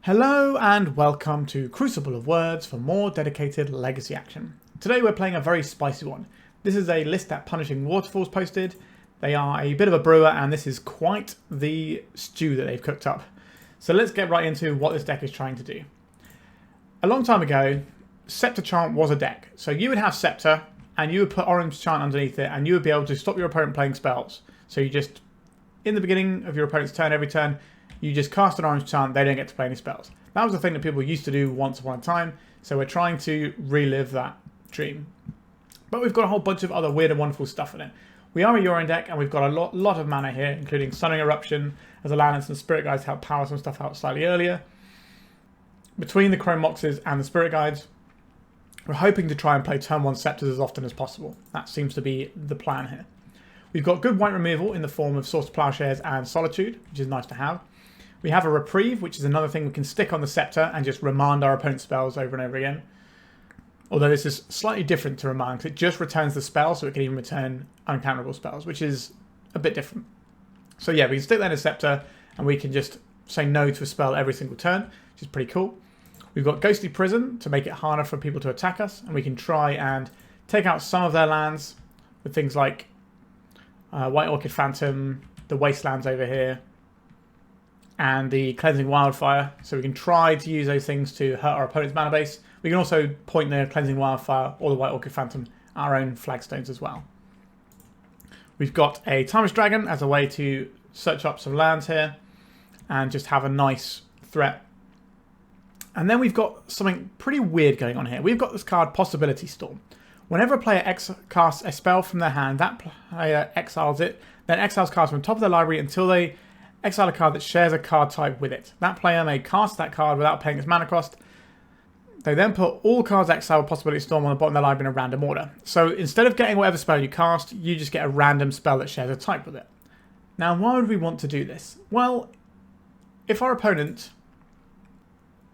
Hello and welcome to Crucible of Words for more dedicated legacy action. Today we're playing a very spicy one. This is a list that PunishingWaterfalls posted. They are a bit of a brewer and this is quite the stew that they've cooked up. So let's get right into what this deck is trying to do. A long time ago, Scepter Chant was a deck. So you would have Scepter and you would put Orim's Chant underneath it and you would be able to stop your opponent playing spells. So you just, in the beginning of your opponent's turn, every turn, you just cast an Orim's Chant, they don't get to play any spells. That was the thing that people used to do once upon a time, so we're trying to relive that dream. But we've got a whole bunch of other weird and wonderful stuff in it. We are a Yorion deck, and we've got a lot of mana here, including Sundering Eruption as a land and some Spirit Guides to help power some stuff out slightly earlier. Between the Chrome Moxes and the Spirit Guides, we're hoping to try and play turn 1 Scepters as often as possible. That seems to be the plan here. We've got good white removal in the form of Source Plowshares and Solitude, which is nice to have. We have a Reprieve, which is another thing we can stick on the Scepter and just remand our opponent's spells over and over again. Although this is slightly different to remand, because it just returns the spell, so it can even return uncounterable spells, which is a bit different. So yeah, we can stick that in a Scepter, and we can just say no to a spell every single turn, which is pretty cool. We've got Ghostly Prison to make it harder for people to attack us, and we can try and take out some of their lands with things like White Orchid Phantom, the Wastelands over here, and the Cleansing Wildfire, so we can try to use those things to hurt our opponent's mana base. We can also point the Cleansing Wildfire or the White Orchid Phantom at our own Flagstones as well. We've got a Timeless Dragon as a way to search up some lands here and just have a nice threat. And then we've got something pretty weird going on here. We've got this card, Possibility Storm. Whenever a player casts a spell from their hand, that player exiles it, then exiles cards from the top of their library until they exile a card that shares a card type with it. That player may cast that card without paying its mana cost. They then put all cards exiled with Possibility Storm on the bottom of their library in a random order. So instead of getting whatever spell you cast, you just get a random spell that shares a type with it. Now, why would we want to do this? Well, if our opponent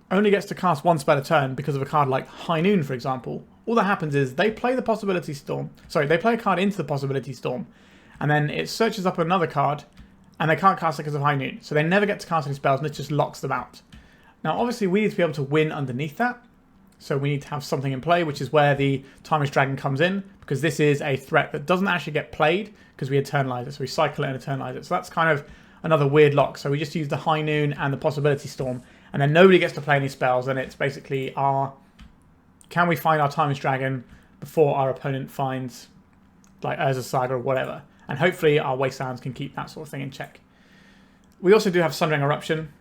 only gets to cast one spell a turn because of a card like High Noon, for example, all that happens is they play the Possibility Storm. Sorry, they play a card into the Possibility Storm, and then it searches up another card, and they can't cast it because of High Noon. So they never get to cast any spells, and it just locks them out. Now, obviously, we need to be able to win underneath that. So we need to have something in play, which is where the Timeless Dragon comes in, because this is a threat that doesn't actually get played because we eternalize it. So we cycle it and eternalize it. So that's kind of another weird lock. So we just use the High Noon and the Possibility Storm, and then nobody gets to play any spells, and it's basically our... Can we find our Timeless Dragon before our opponent finds, like, Urza Saga or whatever? And hopefully our Wastelands can keep that sort of thing in check. We also do have Sundering Eruption,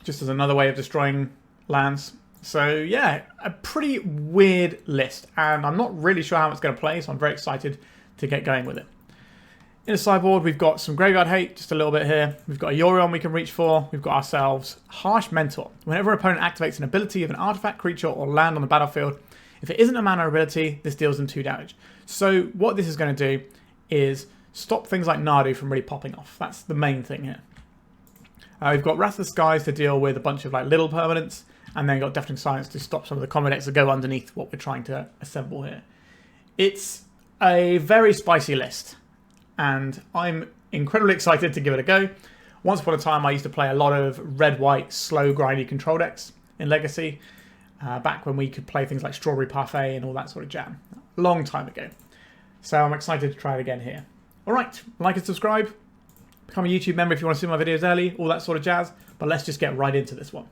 just as another way of destroying lands. So yeah, a pretty weird list. And I'm not really sure how it's going to play, so I'm very excited to get going with it. In the sideboard, we've got some Graveyard Hate, just a little bit here. We've got a Yorion we can reach for. We've got ourselves Harsh Mentor. Whenever an opponent activates an ability of an artifact, creature, or land on the battlefield, if it isn't a mana ability, this deals them 2 damage. So what this is going to do is stop things like Nadu from really popping off. That's the main thing here. We've got Wrath of the Skies to deal with a bunch of like little permanents, and then got Deafening Silence to stop some of the combo decks that go underneath what we're trying to assemble here. It's a very spicy list, and I'm incredibly excited to give it a go. Once upon a time, I used to play a lot of red-white, slow, grindy control decks in Legacy, back when we could play things like Strawberry Parfait and all that sort of jam. A long time ago. So I'm excited to try it again here. Alright, like and subscribe. Become a YouTube member if you want to see my videos early, all that sort of jazz. But let's just get right into this one.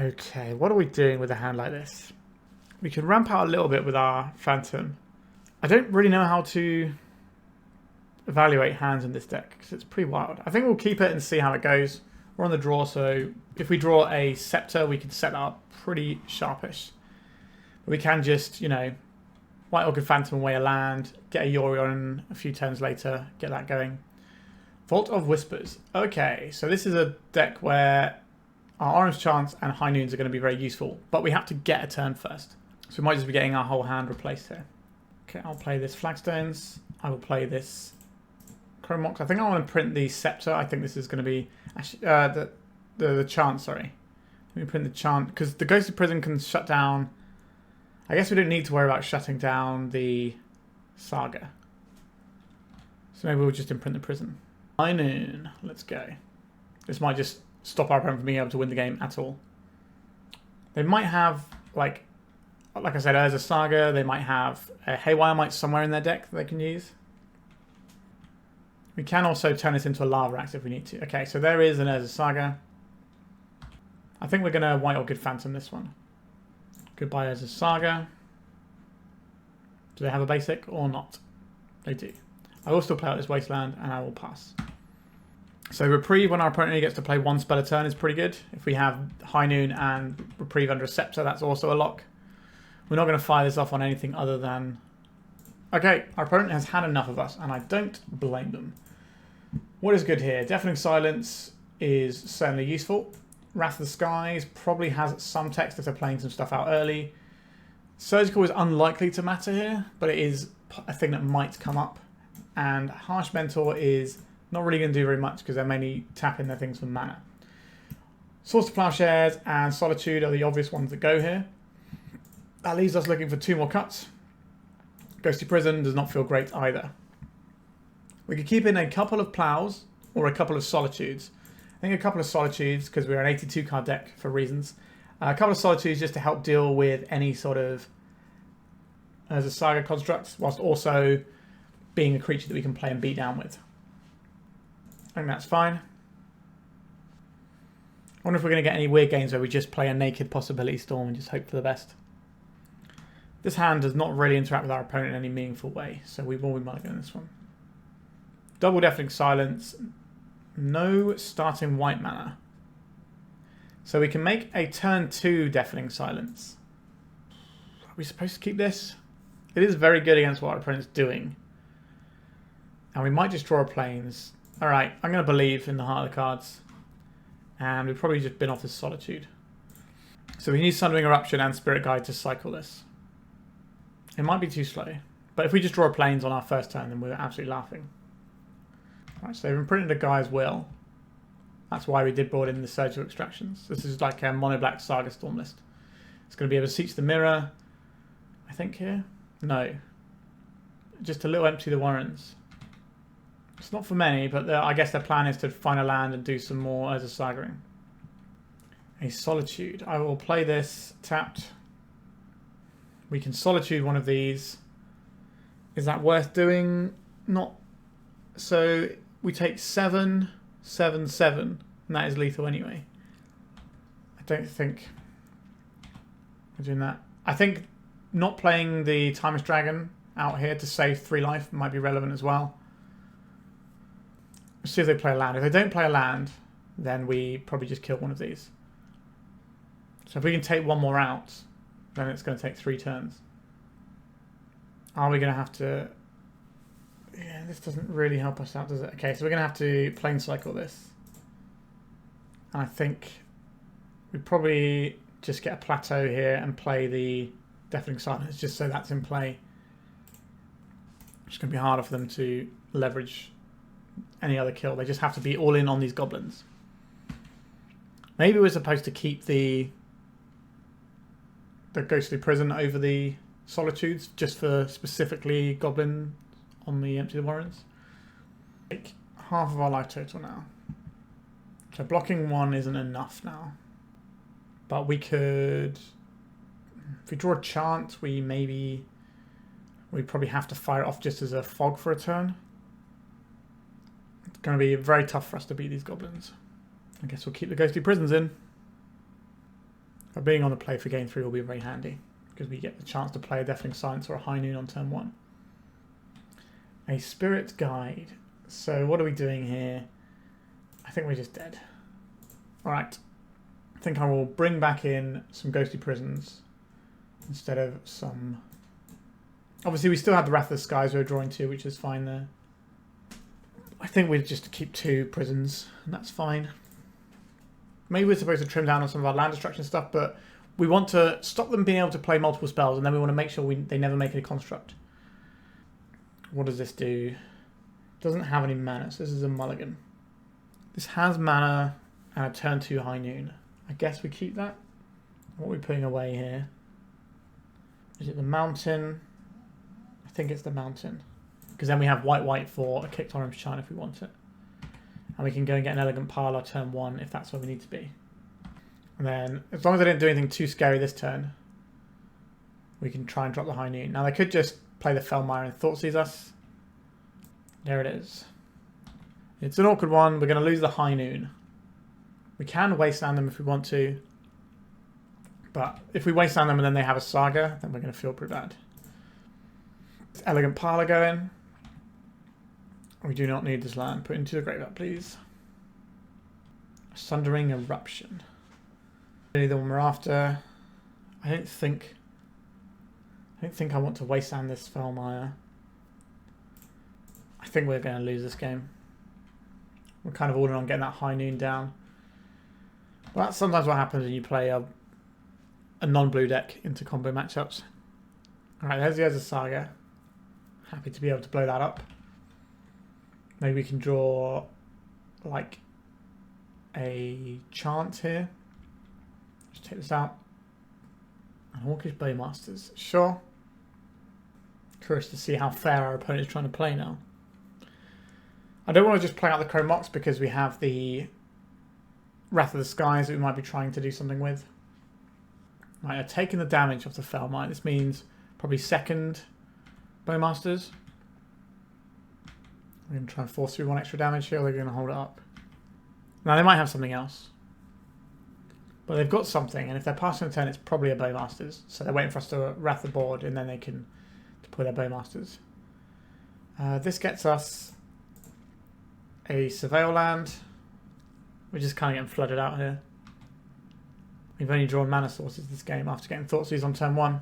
Okay, what are we doing with a hand like this? We can ramp out a little bit with our Phantom. I don't really know how to evaluate hands in this deck, because it's pretty wild. I think we'll keep it and see how it goes. We're on the draw, so if we draw a Scepter, we can set that up pretty sharpish. We can just, you know, White Orchid Phantom away a land, get a Yorion a few turns later, get that going. Vault of Whispers. Okay, so this is a deck where our Orange Chants and High Noons are going to be very useful, but we have to get a turn first. So we might just be getting our whole hand replaced here. Okay, I'll play this Flagstones. I will play this Chrome Mox. I think I want to print the Scepter. I think this is going to be actually the Chant, sorry. Let me print the Chant, because the Ghostly Prison can shut down. I guess we don't need to worry about shutting down the Saga. So maybe we'll just imprint the prison. High noon. Let's go. This might just stop our opponent from being able to win the game at all. They might have, like I said, Urza Saga. They might have a Haywire Mite somewhere in their deck that they can use. We can also turn this into a Lava Axe if we need to. Okay, so there is an Urza Saga. I think we're going to White Orchid Phantom this one. Goodbye Urza Saga. Do they have a basic or not? They do. I will still play out this Wasteland and I will pass. So Reprieve when our opponent gets to play one spell a turn is pretty good. If we have High Noon and Reprieve under a Scepter, that's also a lock. We're not going to fire this off on anything other than... Okay, our opponent has had enough of us, and I don't blame them. What is good here? Deafening Silence is certainly useful. Wrath of the Skies probably has some text if they're playing some stuff out early. Surgical is unlikely to matter here, but it is a thing that might come up. And Harsh Mentor is not really going to do very much because they're mainly tapping their things for mana. Source of Plowshares and Solitude are the obvious ones that go here. That leaves us looking for 2 more cuts. Ghostly Prison does not feel great either. We could keep in a couple of Plows or a couple of Solitudes. I think a couple of Solitudes because we're an 82 card deck for reasons. A couple of Solitudes just to help deal with any sort of as a Saga constructs, whilst also being a creature that we can play and beat down with. I think that's fine. I wonder if we're going to get any weird games where we just play a naked Possibility Storm and just hope for the best. This hand does not really interact with our opponent in any meaningful way, so we will be mulliganing this one. Double Deafening Silence. No starting white mana. So we can make a turn 2 Deafening Silence. Are we supposed to keep this? It is very good against what our opponent's doing. And we might just draw a Plains. Alright, I'm going to believe in the heart of the cards. And we've probably just been off this Solitude. So we need Sundering Eruption and Spirit Guide to cycle this. It might be too slow. But if we just draw a Plains on our first turn, then we're absolutely laughing. Right, so they've imprinted a Guy's Will. That's why we did board in the Surgical Extractions. This is like a mono-black Saga Storm list. It's going to be able to Seach the Mirror, I think here. No. Just a little empty the Warrens. It's not for many, but I guess their plan is to find a land and do some more as a Sagaing. A Solitude. I will play this tapped. We can Solitude one of these. Is that worth doing? Not. So we take 7, 7, 7, and that is lethal anyway. I don't think we're doing that. I think not playing the Timeless Dragon out here to save 3 life might be relevant as well. Let's see if they play a land. If they don't play a land, then we probably just kill one of these. So if we can take one more out, then it's going to take 3 turns. Are we going to have to... Yeah, this doesn't really help us out, does it? Okay, so we're going to have to plane cycle this. And I think we probably just get a Plateau here and play the Deafening Silence just so that's in play. It's going to be harder for them to leverage any other kill. They just have to be all in on these goblins. Maybe we're supposed to keep the Ghostly Prison over the Solitudes just for specifically goblin on the Empty the Warrens. Take half of our life total now. So blocking 1 isn't enough now. But we could... If we draw a Chant, we'd probably have to fire it off just as a fog for a turn. It's going to be very tough for us to beat these goblins. I guess we'll keep the Ghostly Prisons in. But being on the play for game 3 will be very handy, because we get the chance to play a Deafening Silence or a High Noon on turn 1. A Spirit Guide. So what are we doing here? I think we're just dead. Alright. I think I will bring back in some Ghostly Prisons instead of some... Obviously we still have the Wrath of the Skies we're drawing 2, which is fine there. I think we'd just keep 2 prisons, and that's fine. Maybe we're supposed to trim down on some of our land destruction stuff, but we want to stop them being able to play multiple spells, and then we want to make sure they never make a construct. What does this do? Doesn't have any mana, so this is a mulligan. This has mana and a turn 2 High Noon. I guess we keep that. What are we putting away here? Is it the Mountain? I think it's the Mountain. Because then we have white for a kicked Orim Chant if we want it. And we can go and get an Elegant Parlor turn 1 if that's where we need to be. And then, as long as I didn't do anything too scary this turn, we can try and drop the High Noon. Now they could just play the Felmire and Thoughtseize us. There it is. It's an awkward one. We're going to lose the High Noon. We can Wasteland them if we want to. But if we Wasteland them and then they have a Saga, then we're going to feel pretty bad. Let's Elegant Parlor go in. We do not need this land. Put into the graveyard, please. Sundering Eruption. Really the one we're after. I don't think I want to Wasteland this Felmire. I think we're going to lose this game. We're kind of all in on getting that High Noon down. Well, that's sometimes what happens when you play a non-blue deck into combo matchups. Alright, there's the Saga. Happy to be able to blow that up. Maybe we can draw like a chant here. Just take this out. And Hawkish Baymasters. Sure. Curious to see how fair our opponent is trying to play now. I don't want to just play out the Chrome Mox because we have the Wrath of the Skies that we might be trying to do something with. Right, I've taken the damage off the Felmire. This means probably second Baymasters. We're going to try and force through 1 extra damage here, or they're going to hold it up. Now, they might have something else. But they've got something, and if they're passing the turn, it's probably a Baymasters. So they're waiting for us to Wrath the board, and then they can deploy their Baymasters. This gets us a Surveil land. We're just kind of getting flooded out here. We've only drawn mana sources this game after getting Thoughtseize on turn 1.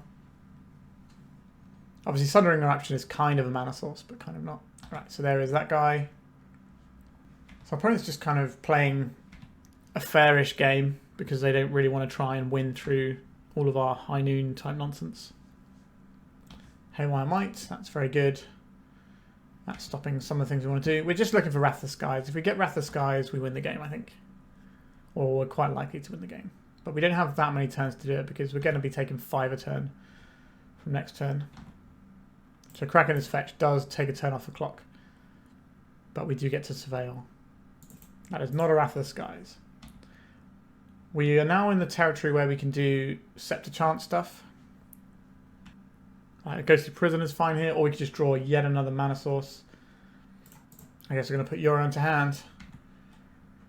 Obviously, Sundering Eruption is kind of a mana source, but kind of not. Right, so there is that guy. So our opponent's just kind of playing a fairish game because they don't really want to try and win through all of our High Noon type nonsense. Haywire Might, that's very good. That's stopping some of the things we want to do. We're just looking for Wrath of the Skies. If we get Wrath of the Skies, we win the game, I think. Or we're quite likely to win the game. But we don't have that many turns to do it because we're going to be taking 5 a turn from next turn. So cracking this fetch does take a turn off the clock. But we do get to Surveil. That is not a Wrath of the Skies. We are now in the territory where we can do Scepter Chant stuff. Ghostly Prison is fine here, or we could just draw yet another mana source. I guess we're going to put Yorion to hand.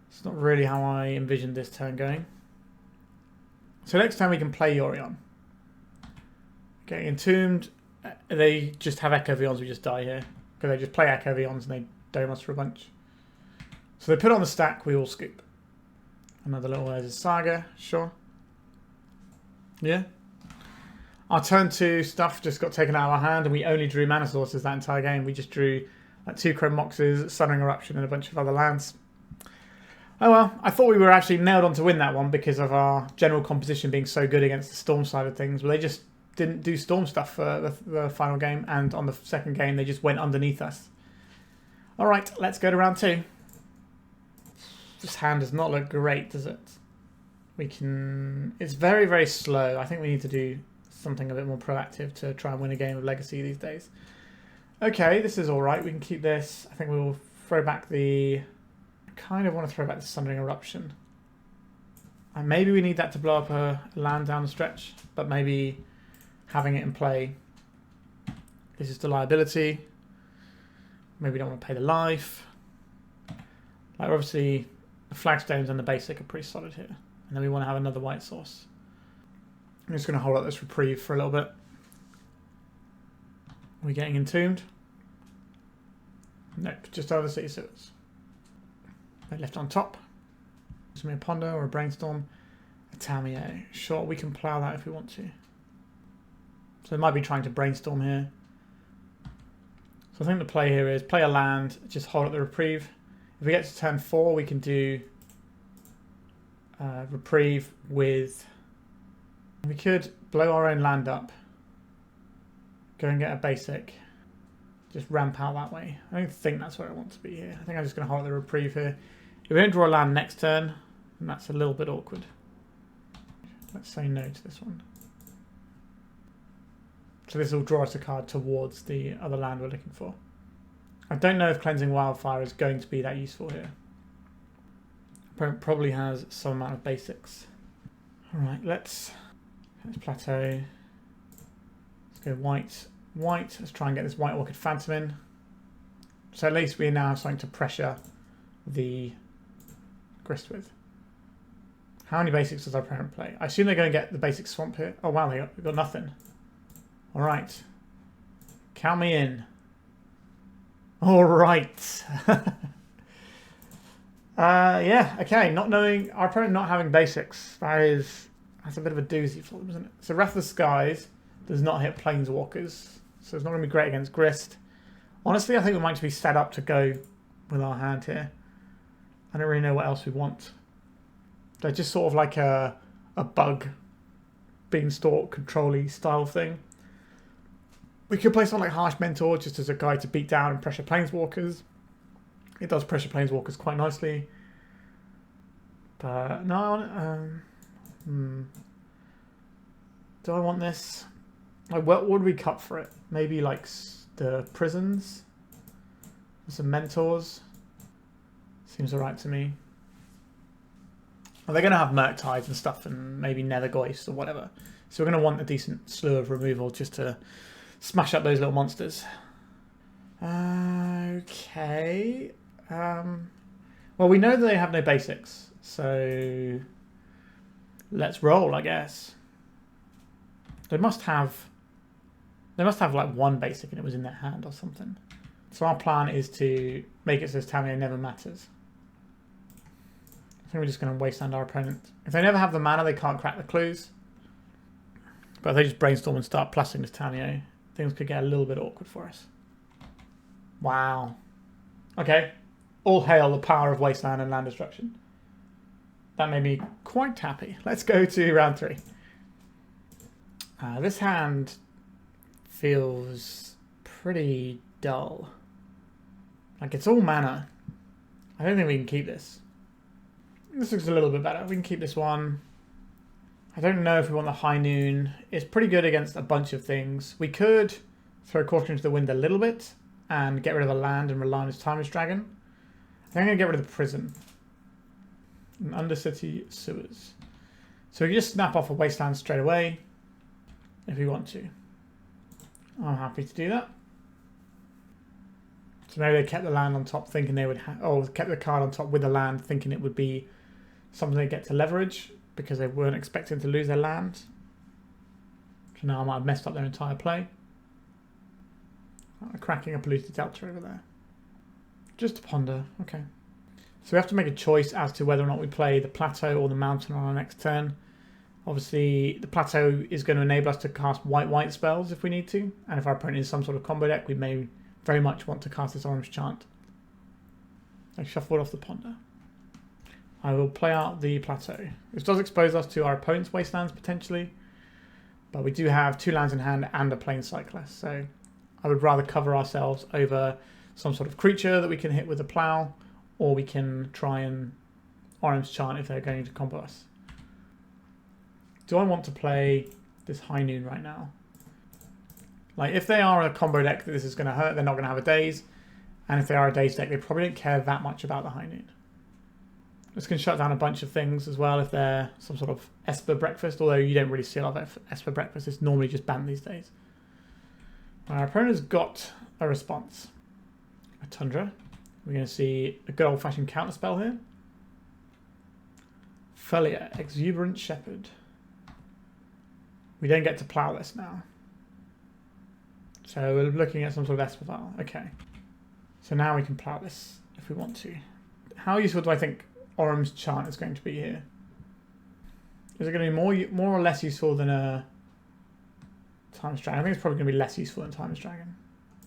It's not really how I envisioned this turn going. So next time we can play Yorion. Getting Entombed, they just have Echo Vions, we just die here. Because they just play Echo Vions and they dome us for a bunch. So they put on the stack, we all scoop. Another little Saga, sure. Yeah. Our turn 2 stuff just got taken out of our hand and we only drew mana sources that entire game. We just drew like 2 Chrome Moxes, Sundering Eruption and a bunch of other lands. Oh well, I thought we were actually nailed on to win that one because of our general composition being so good against the Storm side of things. But they just didn't do Storm stuff for the final game, and on the second game they just went underneath us. Alright, let's go to round 2. This hand does not look great, does it? We can... It's very, very slow. I think we need to do something a bit more proactive to try and win a game of Legacy these days. Okay, this is alright. We can keep this. I think we will throw back the... I kind of want to throw back the Sundering Eruption. And maybe we need that to blow up a land down the stretch, but maybe having it in play. This is the liability. Maybe we don't want to pay the life. Like obviously, the Flagstones and the basic are pretty solid here. And then we want to have another white source. I'm just going to hold up this Reprieve for a little bit. Are we getting Entombed? Nope, just over Sea Sewers. They left on top. Maybe a Ponder or a Brainstorm. A Tamiyo. Sure, we can plow that if we want to. So they might be trying to Brainstorm here. So I think the play here is play a land, just hold up the Reprieve. If we get to turn 4, we can do Reprieve with... We could blow our own land up. Go and get a basic. Just ramp out that way. I don't think that's where I want to be here. I think I'm just going to hold the Reprieve here. If we don't draw a land next turn, then that's a little bit awkward. Let's say no to this one. So this will draw us a card towards the other land we're looking for. I don't know if Cleansing Wildfire is going to be that useful here. Probably has some amount of basics. Alright, let's Plateau. Let's go white. White. Let's try and get this white Orchid Phantom in. So at least we now have something to pressure the Grist with. How many basics does our opponent play? I assume they're going to get the basic swamp here. Oh wow, they got nothing. Alright. Count me in. Alright. Yeah, okay. Not knowing our opponent not having basics. That's a bit of a doozy for them, isn't it? So Wrath of the Skies does not hit Planeswalkers. So it's not going to be great against Grist. Honestly, I think we might be set up to go with our hand here. I don't really know what else we want. They're just sort of like a bug, beanstalk, control-y style thing. We could play something like Harsh Mentor just as a guide to beat down and pressure Planeswalkers. It does pressure Planeswalkers quite nicely. But no, do I want this? Like, what would we cut for it? Maybe like the prisons? Some mentors? Seems alright to me. Well, they're going to have Murktides and stuff and maybe Nethergoyfs or whatever. So we're going to want a decent slew of removal just to smash up those little monsters. Okay. Well, we know that they have no basics. So let's roll, I guess. They must have like one basic and it was in their hand or something. So our plan is to make it so Tamiyo never matters. I think we're just going to wasteland our opponent. If they never have the mana, they can't crack the clues. But if they just brainstorm and start plastering this Tamiyo, things could get a little bit awkward for us. Wow. Okay. All hail the power of Wasteland and land destruction. That made me quite happy. Let's go to round 3. This hand feels pretty dull. Like, it's all mana. I don't think we can keep this. This looks a little bit better. We can keep this one. I don't know if we want the High Noon. It's pretty good against a bunch of things. We could throw Caution into the wind a little bit and get rid of a land and rely on his Timeless Dragon. I think I'm going to get rid of the prison. And Undercity Sewers. So we can just snap off a Wasteland straight away if we want to. I'm happy to do that. So maybe they kept the land on top thinking they would kept the card on top with the land thinking it would be something they get to leverage because they weren't expecting to lose their land. So now I might have messed up their entire play. Cracking a polluted delta over there. Just to ponder. Okay. So we have to make a choice as to whether or not we play the Plateau or the Mountain on our next turn. Obviously, the Plateau is going to enable us to cast white spells if we need to. And if our opponent is some sort of combo deck, we may very much want to cast this Orange Chant. I shuffled off the Ponder. I will play out the Plateau. This does expose us to our opponent's Wastelands potentially. But we do have 2 lands in hand and a Planescycler. So I would rather cover ourselves over some sort of creature that we can hit with a plow. Or we can try and Orim's Chant if they're going to combo us. Do I want to play this High Noon right now? Like, if they are a combo deck that this is going to hurt, they're not going to have a Daze. And if they are a Daze deck, they probably don't care that much about the High Noon. This can shut down a bunch of things as well if they're some sort of Esper Breakfast, although you don't really see a lot of Esper Breakfast. It's normally just banned these days. Our opponent's got a response. A Tundra. We're going to see a good old-fashioned counterspell here. Felia, Exuberant Shepherd. We don't get to plow this now. So we're looking at some sort of Esper Vial. Okay. So now we can plow this if we want to. How useful do I think Orim's Chant is going to be here? Is it going to be more or less useful than a Timeless Dragon? I think it's probably going to be less useful than Timeless Dragon.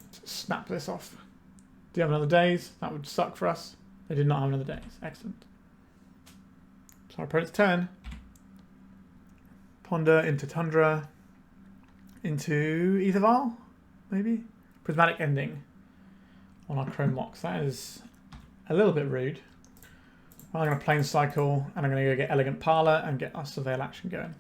Let's snap this off. Do you have another Daze? That would suck for us. They did not have another Daze. Excellent. So our opponent's turn. Ponder into Tundra. Into Ether Vial, maybe? Prismatic Ending on our Chrome Mox. That is a little bit rude. Well, I'm going to Plane Cycle and I'm going to go get Elegant Parlor and get our Surveil action going.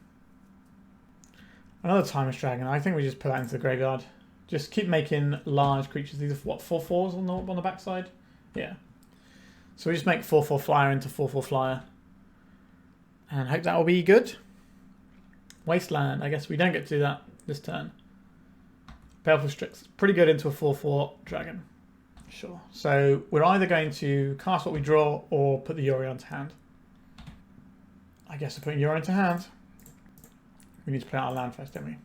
Another Timeless Dragon. I think we just put that into the graveyard. Just keep making large creatures. These are what, 4/4s on the backside? Yeah. So we just make 4/4 flyer into 4/4 flyer. And hope that will be good. Wasteland. I guess we don't get to do that this turn. Baleful Strix. Pretty good into a 4/4 dragon. Sure. So we're either going to cast what we draw or put the Yorion to hand. I guess we're putting Yorion to hand. We need to play out our land first, don't we?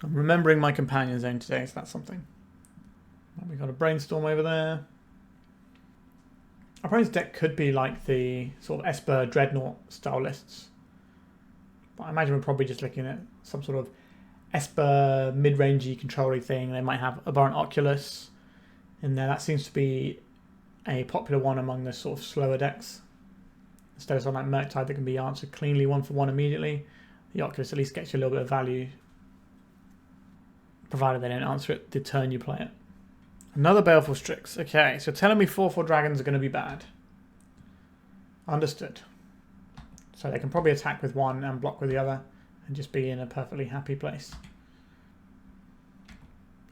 I'm remembering my companion zone today, so that's something. We've got a brainstorm over there. Our opponent's deck could be like the sort of Esper Dreadnought style lists. But I imagine we're probably just looking at some sort of Esper mid-rangey control-y thing. They might have Abhorrent Oculus in there. That seems to be a popular one among the sort of slower decks. Instead of something like Murktide that can be answered cleanly 1-for-1 immediately, the Oculus at least gets you a little bit of value, provided they don't answer it the turn you play it. Another Baleful Strix. Okay, so telling me 4/4 dragons are going to be bad. Understood. So they can probably attack with one and block with the other and just be in a perfectly happy place.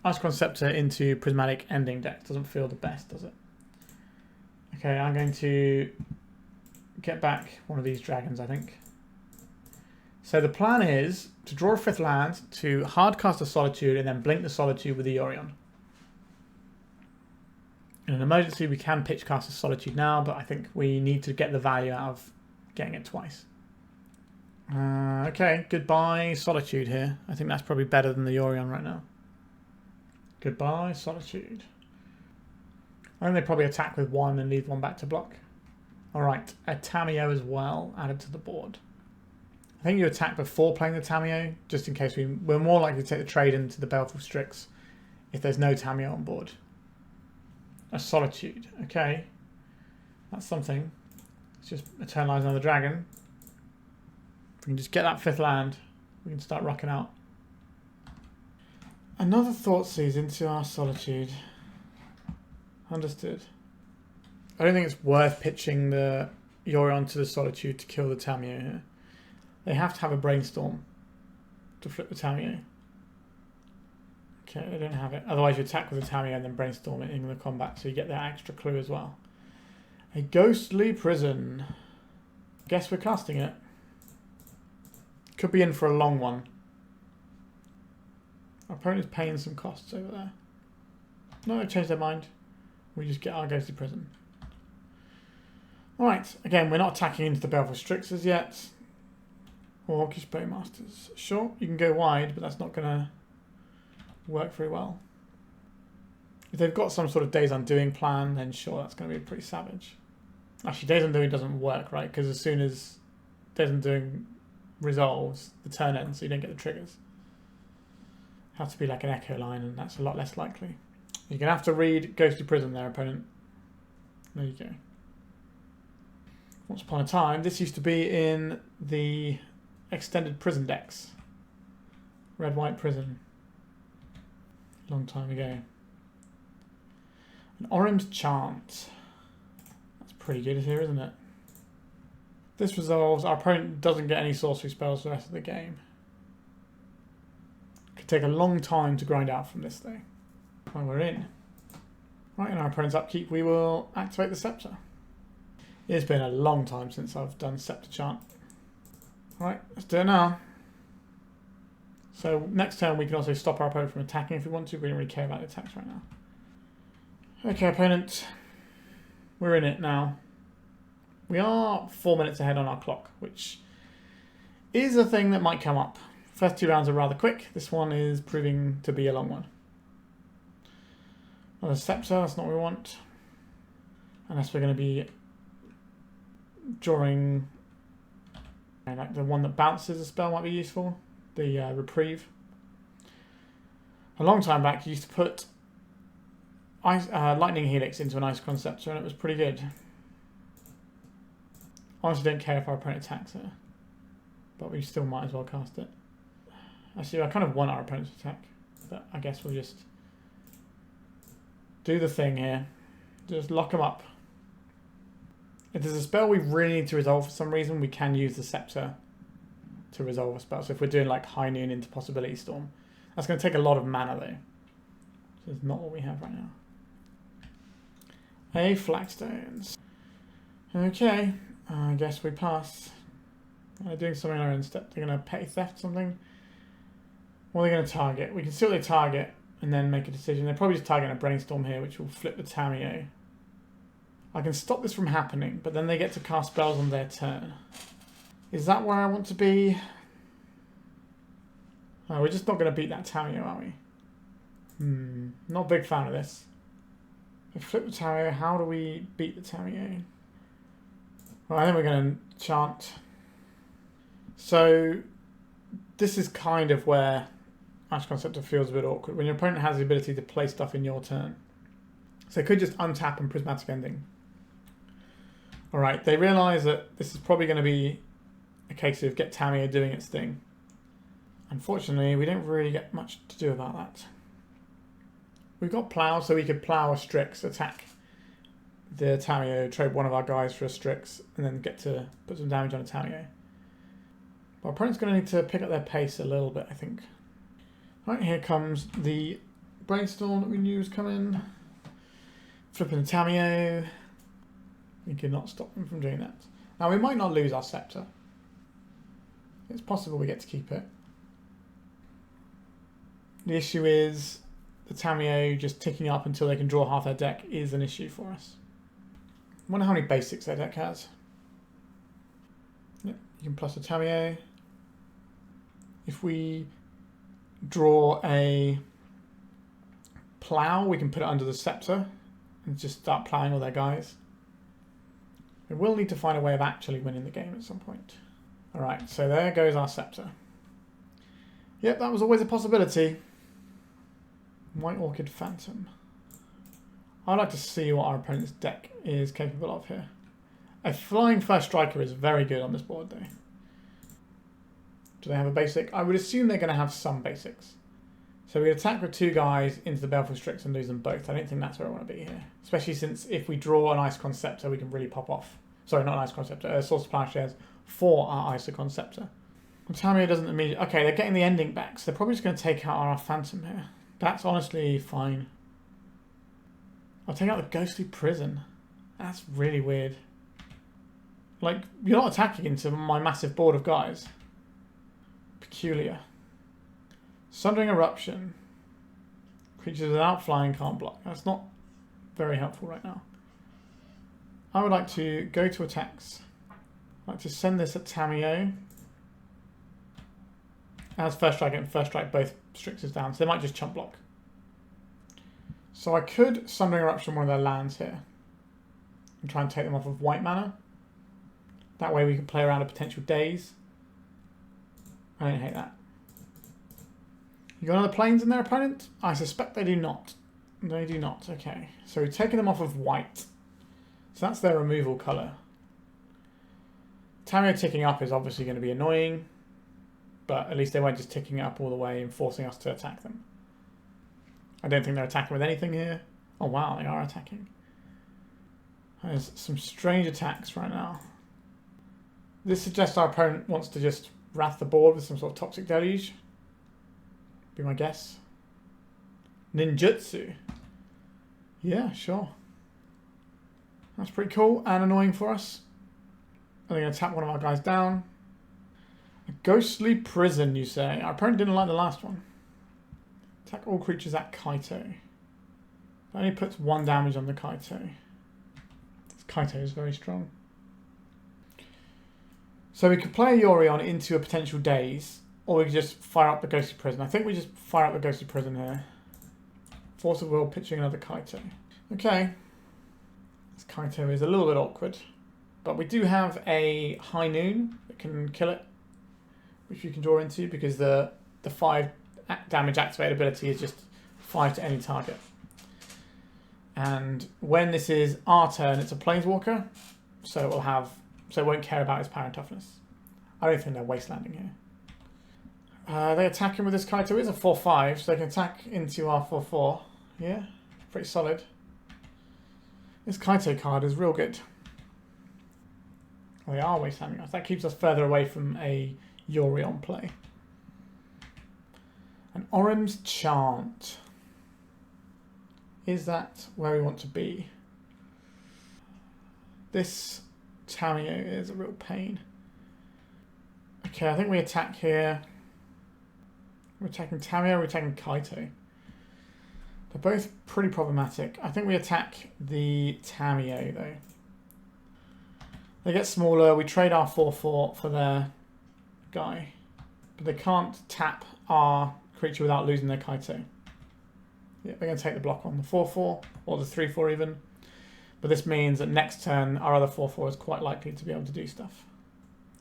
Isochron Scepter into Prismatic Ending deck. Doesn't feel the best, does it? Okay, I'm going to get back one of these dragons, I think. So the plan is to draw a 5th land, to hardcast a Solitude, and then blink the Solitude with the Yorion. In an emergency, we can pitch cast a Solitude now, but I think we need to get the value out of getting it twice. Okay, goodbye Solitude here. I think that's probably better than the Yorion right now. Goodbye Solitude. I think they probably attack with one and leave one back to block. Alright, a Tamiyo as well added to the board. I think you attack before playing the Tamiyo, just in case we're more likely to take the trade into the Baleful Strix if there's no Tamiyo on board. A Solitude, okay. That's something. Let's just eternalize another dragon. If we can just get that 5th land, we can start rocking out. Another Thoughtseize into our Solitude. Understood. I don't think it's worth pitching the Yorion to the Solitude to kill the Tamiyo here. They have to have a brainstorm to flip the Tamiyo. Okay, they don't have it. Otherwise you attack with the Tamiyo and then brainstorm it in the combat, so you get that extra clue as well. A Ghostly Prison. Guess we're casting it. Could be in for a long one. Our opponent's paying some costs over there. No, they've changed their mind. We just get our Ghostly Prison. Alright, again, we're not attacking into the Baleful Strixes yet. Or Orcish Bowmasters. Sure, you can go wide, but that's not going to work very well. If they've got some sort of Days Undoing plan, then sure, that's going to be pretty savage. Actually, Days Undoing doesn't work, right? Because as soon as Days Undoing resolves, the turn ends, so you don't get the triggers. Has to be like an Echo line, and that's a lot less likely. You're going to have to read Ghostly Prison there, opponent. There you go. Once upon a time, this used to be in the extended prison decks. Red-White Prison. Long time ago. An Orim's Chant. That's pretty good here, isn't it? This resolves. Our opponent doesn't get any sorcery spells for the rest of the game. Could take a long time to grind out from this though. When we're in. Right, in our opponent's upkeep, we will activate the Scepter. It's been a long time since I've done Scepter Chant. Alright, let's do it now. So next turn we can also stop our opponent from attacking if we want to. We don't really care about the attacks right now. Okay, opponent. We're in it now. We are 4 minutes ahead on our clock, which is a thing that might come up. First 2 rounds are rather quick. This one is proving to be a long one. Another Scepter, that's not what we want. Unless we're going to be drawing, like the one that bounces a spell might be useful. The Reprieve. A long time back you used to put Lightning Helix into an Isochron Scepter and it was pretty good. Honestly don't care if our opponent attacks it, but we still might as well cast it. Actually I kind of want our opponent to attack, but I guess we'll just do the thing here. Just lock them up. If there's a spell we really need to resolve for some reason, we can use the Scepter to resolve a spell. So if we're doing like High Noon into Possibility Storm, That's going to take a lot of mana though. This is not what we have right now. A Flagstones. Okay, I guess we pass. They're doing something on their own step. They're going to petty theft something. What are they going to target? We can see what they target and then make a decision. They're probably just targeting a brainstorm here, which will flip the Tamiyo. I can stop this from happening, but then they get to cast spells on their turn. Is that where I want to be? Oh, we're just not going to beat that Tamiyo, are we? Not a big fan of this. If we flip the Tamiyo, how do we beat the Tamiyo? Well, I think we're going to chant. So, this is kind of where Isochron Scepter feels a bit awkward. When your opponent has the ability to play stuff in your turn. So they could just untap and Prismatic Ending. Alright, they realise that this is probably going to be a case of get Tamiyo doing its thing. Unfortunately, we don't really get much to do about that. We've got Plow, so we could Plow a Strix, attack the Tamiyo, trade one of our guys for a Strix, and then get to put some damage on a Tamiyo. Our opponent's going to need to pick up their pace a little bit, I think. Right, here comes the Brainstorm that we knew was coming. Flipping the Tamiyo. We could not stop them from doing that. Now, we might not lose our Scepter. It's possible we get to keep it. The issue is the Tamiyo just ticking up until they can draw half their deck is an issue for us. I wonder how many basics their deck has. Yep, you can plus a Tamiyo. If we draw a Plow, we can put it under the Scepter and just start plowing all their guys. We will need to find a way of actually winning the game at some point. Alright, so there goes our Scepter. Yep, that was always a possibility. White Orchid Phantom. I'd like to see what our opponent's deck is capable of here. A flying first striker is very good on this board though. Do they have a basic? I would assume they're going to have some basics. So we attack with two guys into the Baleful Strix and lose them both. I don't think that's where I want to be here. Especially since if we draw an Isochron Scepter, we can really pop off. Sorry, not an Isochron Scepter, a Source of Plowshares for our Isochron Scepter. Well, Tamiyo doesn't immediately... Okay, they're getting the ending back, so they're probably just going to take out our Phantom here. That's honestly fine. I'll take out the Ghostly Prison. That's really weird. Like, you're not attacking into my massive board of guys. Peculiar. Sundering Eruption. Creatures without flying can't block. That's not very helpful right now. I would like to go to attacks. I'd like to send this at Tamiyo. As first strike and first strike both Strixes down, so they might just chump block. So I could Sundering Eruption one of their lands here. And try and take them off of white mana. That way we can play around a potential Daze. I don't hate that. You got other planes in their opponent? I suspect they do not. They do not, okay. So we've taken them off of white. So that's their removal colour. Tamiyo ticking up is obviously going to be annoying. But at least they weren't just ticking it up all the way and forcing us to attack them. I don't think they're attacking with anything here. Oh wow, they are attacking. There's some strange attacks right now. This suggests our opponent wants to just wrath the board with some sort of Toxic Deluge. Be my guess. Ninjutsu. Yeah, sure. That's pretty cool and annoying for us. Are they going to tap one of our guys down? A Ghostly Prison, you say? Our opponent didn't like the last one. Attack all creatures at Kaito. That only puts 1 damage on the Kaito. This Kaito is very strong. So we could play a Yorion into a potential Daze, or we could just fire up the Ghostly Prison. I think we just fire up the Ghostly Prison here. Force of Will, pitching another Kaito. Okay. This Kaito is a little bit awkward. But we do have a High Noon that can kill it, which you can draw into because the 5 damage activate ability is just 5 to any target. And when this is our turn, it's a Planeswalker, so it won't care about its power and toughness. I don't think they're wastelanding here. They attack him with this Kaito. It is a 4/5, so they can attack into our 4/4. Yeah, pretty solid. This Kaito card is real good. Well, they are wastelanding us. That keeps us further away from a Yorion play. An Orim's Chant. Is that where we want to be? This Tamiyo is a real pain. Okay, I think we attack here. We're attacking Tamiyo, we're attacking Kaito. They're both pretty problematic. I think we attack the Tamiyo though. They get smaller, we trade our 4/4 for their guy. But they can't tap our creature without losing their Kaito. Yeah, they're going to take the block on the 4/4, or the 3/4 even. But this means that next turn, our other 4/4 is quite likely to be able to do stuff.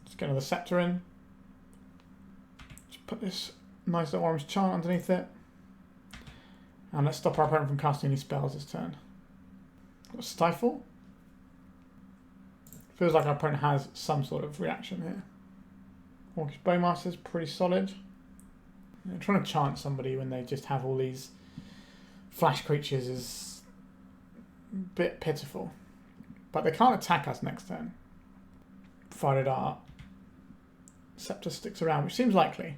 Let's get another Scepter in. Just put this nice little Orim's Chant underneath it. And let's stop our opponent from casting any spells this turn. Got Stifle. Feels like our opponent has some sort of reaction here. Orchid Bowmaster is pretty solid. Trying to chant somebody when they just have all these flash creatures is a bit pitiful. But they can't attack us next turn, provided our Scepter sticks around, which seems likely.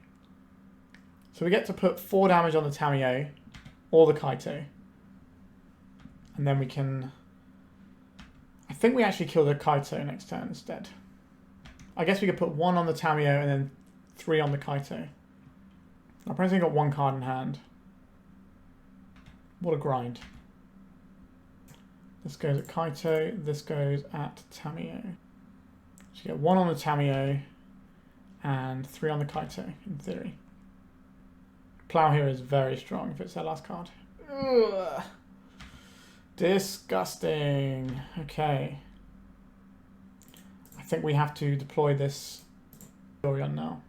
So we get to put 4 damage on the Tamiyo or the Kaito. And then we can... I think we actually kill the Kaito next turn instead. I guess we could put 1 on the Tamiyo and then 3 on the Kaito. Our opponent's only got 1 card in hand. What a grind. This goes at Kaito, this goes at Tamiyo. So you get 1 on the Tamiyo and 3 on the Kaito, in theory. Plow here is very strong if it's their last card. Ugh. Disgusting. Okay. I think we have to deploy this Yorion now.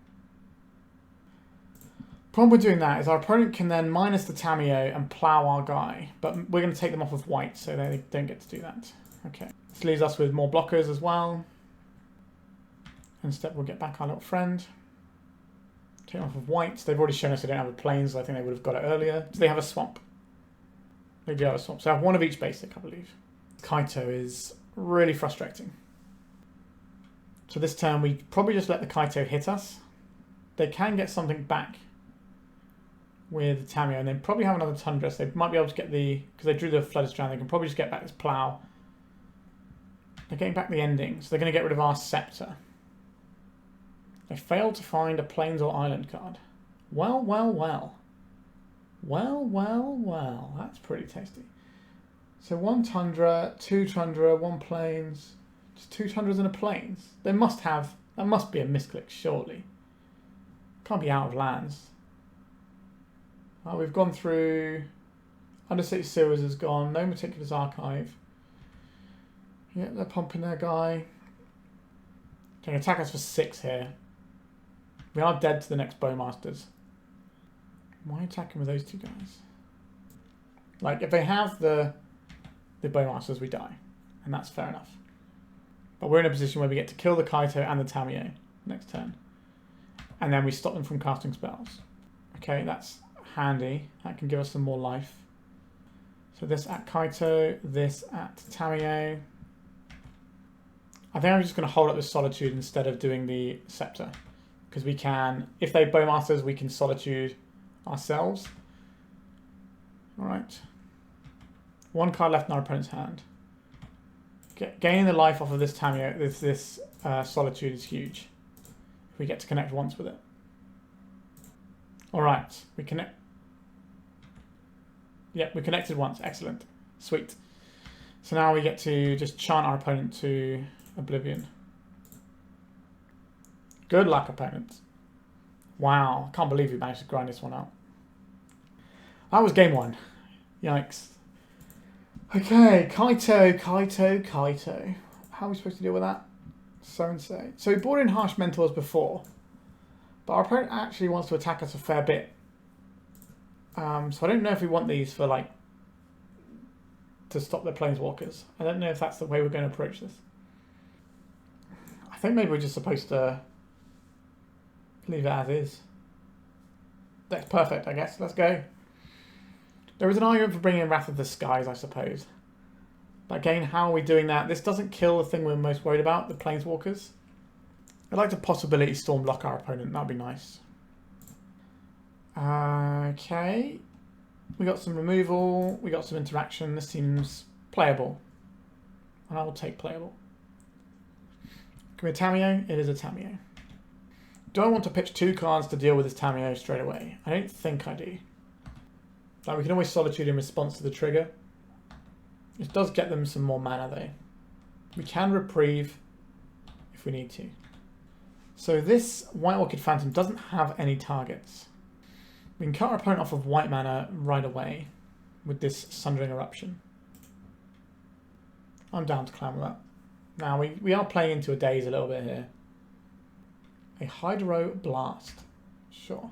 Problem with doing that is our opponent can then minus the Tamiyo and plow our guy, but we're going to take them off of white, so they don't get to do that. Okay. This leaves us with more blockers as well. Instead, we'll get back our little friend. Take them off of white. They've already shown us they don't have a plains, so I think they would have got it earlier. Do they have a swamp? They do have a swamp. So I have 1 of each basic, I believe. Kaito is really frustrating. So this turn, we probably just let the Kaito hit us. They can get something back with the Tamiyo, and they probably have another Tundra, so they might be able to get the... Because they drew the Flooded Strand, they can probably just get back this Plow. They're getting back the ending, so they're going to get rid of our Scepter. They failed to find a Plains or Island card. Well, well, well. Well, well, well. That's pretty tasty. So 1 Tundra, 2 Tundra, 1 Plains. Just 2 Tundras and a Plains. They must have... That must be a misclick, surely. Can't be out of lands. We've gone through... Undercity Sewers is gone. No Meticulous Archive. Yeah, they're pumping their guy. They're going to attack us for 6 here. We are dead to the next Bowmasters. Why attacking with those 2 guys? Like, if they have the Bowmasters, we die. And that's fair enough. But we're in a position where we get to kill the Kaito and the Tamiyo next turn. And then we stop them from casting spells. Okay, that's handy. That can give us some more life. So this at Kaito, this at Tamiyo. I think I'm just going to hold up this Solitude instead of doing the Scepter. Because we can, if they Bowmasters, we can Solitude ourselves. Alright. 1 card left in our opponent's hand. Gaining the life off of this Tamiyo, this Solitude is huge. If we get to connect once with it. Alright, we connect. Yep, we connected once. Excellent. Sweet. So now we get to just chant our opponent to oblivion. Good luck, opponent. Wow, can't believe we managed to grind this one out. That was game 1. Yikes. Okay, Kaito. How are we supposed to deal with that? So and so. So we brought in Harsh Mentors before, but our opponent actually wants to attack us a fair bit. So I don't know if we want these for, like, to stop their Planeswalkers. I don't know if that's the way we're going to approach this. I think maybe we're just supposed to leave it as is. That's perfect, I guess. Let's go. There is an argument for bringing in Wrath of the Skies, I suppose. But again, how are we doing that? This doesn't kill the thing we're most worried about, the Planeswalkers. I'd like to possibility Storm block our opponent. That'd be nice. Okay. We got some removal, we got some interaction. This seems playable. And I will take playable. Can we Tamiyo? It is a Tamiyo. Do I want to pitch 2 cards to deal with this Tamiyo straight away? I don't think I do. Like, we can always Solitude in response to the trigger. It does get them some more mana though. We can Reprieve if we need to. So this White Orchid Phantom doesn't have any targets. We can cut our opponent off of white mana right away with this Sundering Eruption. I'm down to clown with that. Now we are playing into a daze a little bit here. A Hydro Blast. Sure.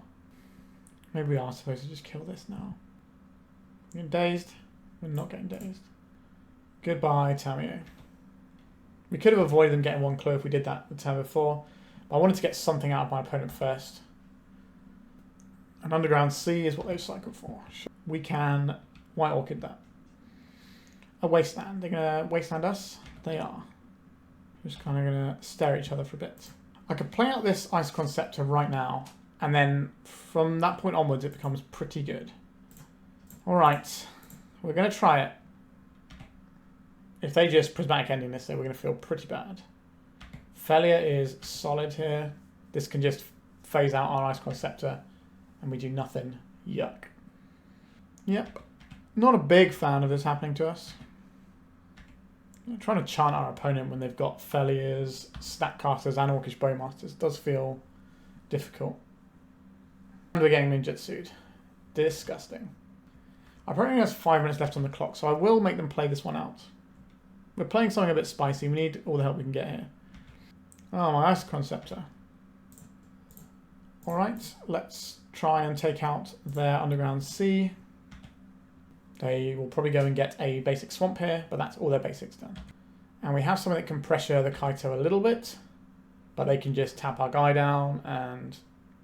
Maybe we are supposed to just kill this now. Getting dazed? We're not getting dazed. Goodbye, Tamiyo. We could have avoided them getting 1 clue if we did that the turn before. But I wanted to get something out of my opponent first. An Underground Sea is what they've cycled for. We can White Orchid that. A Wasteland. They're going to Wasteland us? They are. Just kind of going to stare at each other for a bit. I could play out this Isochron Scepter right now, and then from that point onwards it becomes pretty good. Alright, we're going to try it. If they just Prismatic Ending this, we're going to feel pretty bad. Failure is solid here. This can just phase out our Isochron Scepter, and we do nothing. Yuck. Yep. Not a big fan of this happening to us. I'm trying to chant our opponent when they've got Failures, Stackcasters, and Orcish Bowmasters. It does feel difficult. And we're getting ninjutsu'd. Disgusting. Our opponent has 5 minutes left on the clock, so I will make them play this one out. We're playing something a bit spicy. We need all the help we can get here. Oh, my Isochron Scepter. Alright, let's try and take out their Underground Sea. They will probably go and get a basic Swamp here, but that's all their basics done. And we have something that can pressure the Kaito a little bit, but they can just tap our guy down and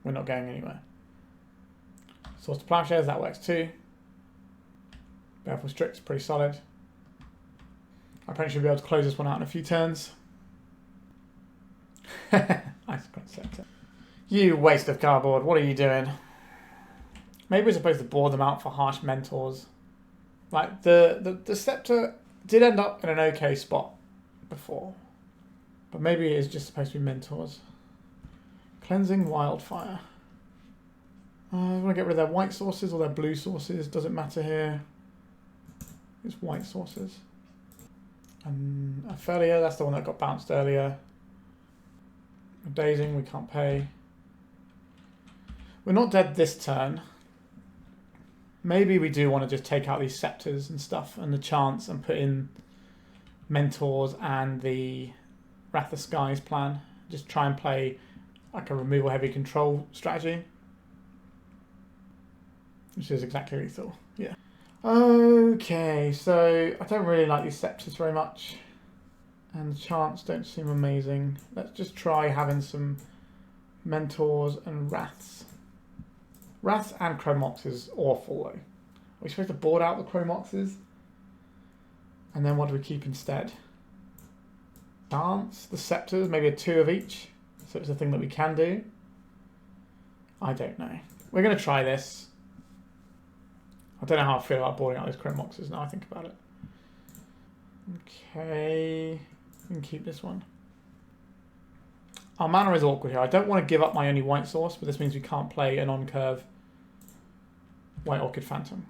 we're not going anywhere. Source to Plowshares, that works too. Baleful Strix, pretty solid. Our opponent should be able to close this one out in a few turns. Isochron Scepter. You waste of cardboard, what are you doing? Maybe we're supposed to board them out for harsh mentors. Like, the Scepter did end up in an okay spot before. But maybe it is just supposed to be mentors. Cleansing Wildfire. I want to get rid of their white sources or their blue sources. Doesn't matter here. It's white sources. And a Failure, that's the one that got bounced earlier. A Dazing, we can't pay. We're not dead this turn. Maybe we do want to just take out these Scepters and stuff and the chants and put in Mentors and the Wrath of Skies plan. Just try and play like a removal heavy control strategy. Which is exactly lethal, yeah. Okay, so I don't really like these Scepters very much. And the chants don't seem amazing. Let's just try having some Mentors and Wraths. Wrath and Chrome Mox is awful though. Are we supposed to board out the Chrome Moxes? And then what do we keep instead? Chance, the Scepters, maybe a 2 of each. So it's a thing that we can do. I don't know. We're going to try this. I don't know how I feel about boarding out those Chrome Moxes now I think about it. Okay, we can keep this one. Our mana is awkward here. I don't want to give up my only white source, but this means we can't play an on-curve White Orchid Phantom.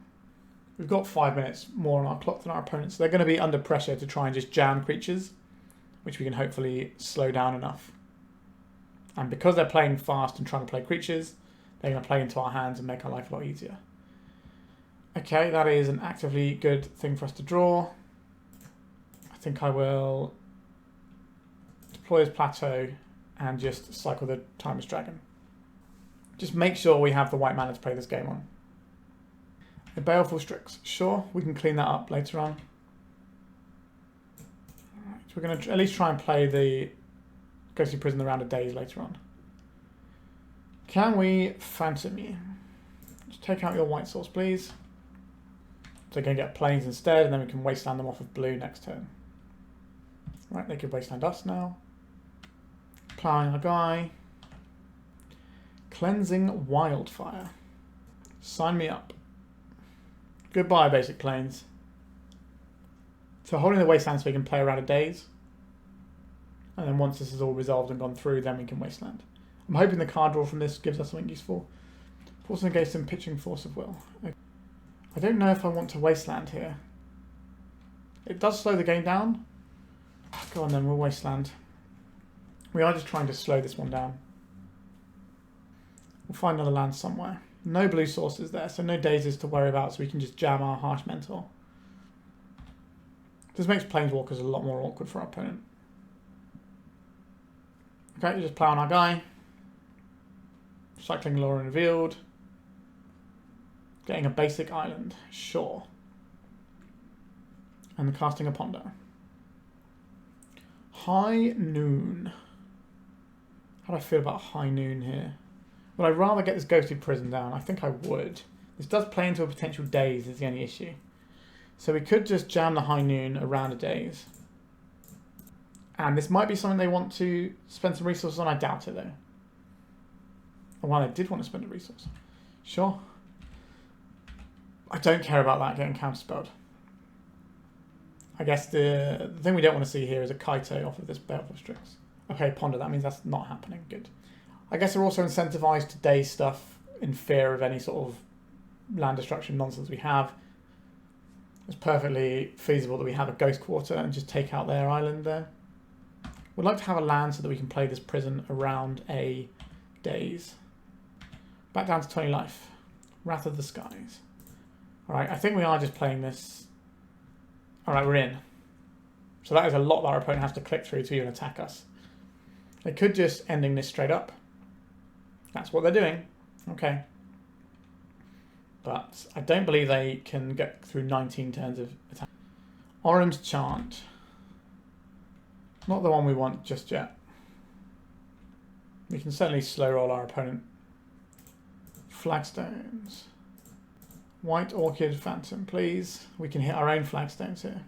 We've got 5 minutes more on our clock than our opponents, so they're going to be under pressure to try and just jam creatures, which we can hopefully slow down enough. And because they're playing fast and trying to play creatures, they're going to play into our hands and make our life a lot easier. Okay, that is an actively good thing for us to draw. I think I will deploy this Plateau and just cycle the Timeless Dragon. Just make sure we have the white mana to play this game on. A Baleful Strix. Sure, we can clean that up later on. Alright, so we're going to at least try and play the Ghostly Prison the Round of Days later on. Can we Phantom you? Just take out your white source, please. So they're going to get planes instead, and then we can Wasteland them off of blue next turn. Right, they could Wasteland us now. Plowing our guy. Cleansing Wildfire. Sign me up. Goodbye, basic planes. So holding the Wasteland so we can play around a daze. And then once this is all resolved and gone through, then we can Wasteland. I'm hoping the card draw from this gives us something useful. Force and negation, pitching, force of will. Okay. I don't know if I want to Wasteland here. It does slow the game down. Go on then, we'll Wasteland. We are just trying to slow this one down. We'll find another land somewhere. No blue sources there, so no dazes to worry about, so we can just jam our Harsh Mentor. This makes Planeswalkers a lot more awkward for our opponent. Okay, we just play on our guy. Cycling Lore revealed. Getting a basic island, sure. And casting a Ponder. High Noon. How do I feel about High Noon here? Would I rather get this Ghosted Prison down? I think I would. This does play into a potential daze is the only issue. So we could just jam the High Noon around a daze. And this might be something they want to spend some resources on. I doubt it though. Well, they did want to spend a resource. Sure. I don't care about that getting counterspelled. I guess the thing we don't want to see here is a Kaito off of this Baleful Strix. Okay, Ponder, that means that's not happening. Good. I guess they're also incentivized to daze stuff in fear of any sort of land destruction nonsense we have. It's perfectly feasible that we have a Ghost Quarter and just take out their island there. We'd like to have a land so that we can play this prison around a daze. Back down to 20 life. Wrath of the Skies. Alright, I think we are just playing this. Alright, we're in. So that is a lot that our opponent has to click through to even attack us. They could just ending this straight up. That's what they're doing. Okay. But I don't believe they can get through 19 turns of attack. Orim's Chant. Not the one we want just yet. We can certainly slow roll our opponent. Flagstones. White Orchid Phantom, please. We can hit our own Flagstones here.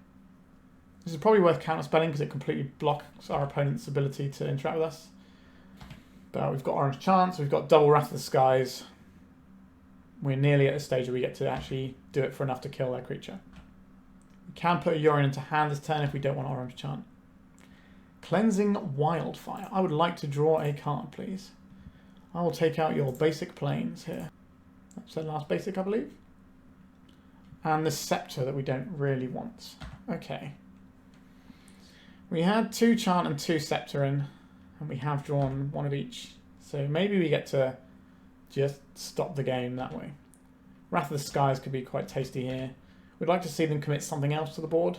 This is probably worth counterspelling because it completely blocks our opponent's ability to interact with us. But we've got Orange Chance, we've got double Wrath of the Skies. We're nearly at a stage where we get to actually do it for enough to kill their creature. We can put a Yorion into hand this turn if we don't want Orange Chant. Cleansing Wildfire. I would like to draw a card, please. I will take out your basic planes here. That's the last basic, I believe. And the Scepter that we don't really want. Okay. We had 2 Chant and 2 Scepter in, and we have drawn one of each. So maybe we get to just stop the game that way. Wrath of the Skies could be quite tasty here. We'd like to see them commit something else to the board.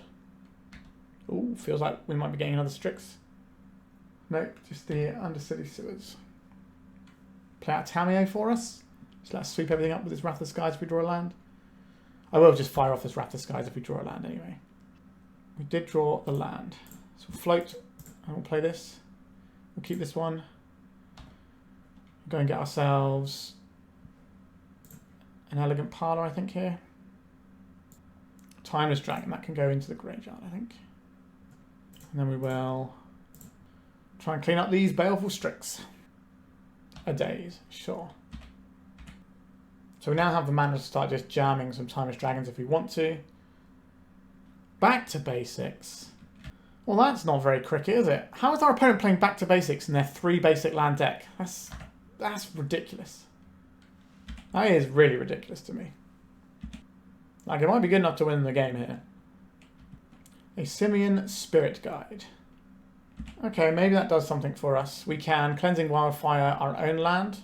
Ooh, feels like we might be getting another Strix. Nope, just the Undercity Sewers. Play out Tamiyo for us. Just let us sweep everything up with this Wrath of the Skies if we draw a land. I will just fire off this Wrath of the Skies if we draw a land anyway. We did draw the land. So we'll float and we'll play this. We'll keep this one. Go and get ourselves an Elegant Parlor, I think, here. Timeless Dragon, that can go into the graveyard, I think. And then we will try and clean up these Baleful Strix. A daze, sure. So we now have the mana to start just jamming some Timeless Dragons if we want to. Back to basics. Well, that's not very cricket, is it? How is our opponent playing back to basics in their 3 basic land deck? That's ridiculous. That is really ridiculous to me. Like, it might be good enough to win the game here. A Simian Spirit Guide. Okay, maybe that does something for us. We can Cleansing Wildfire our own land.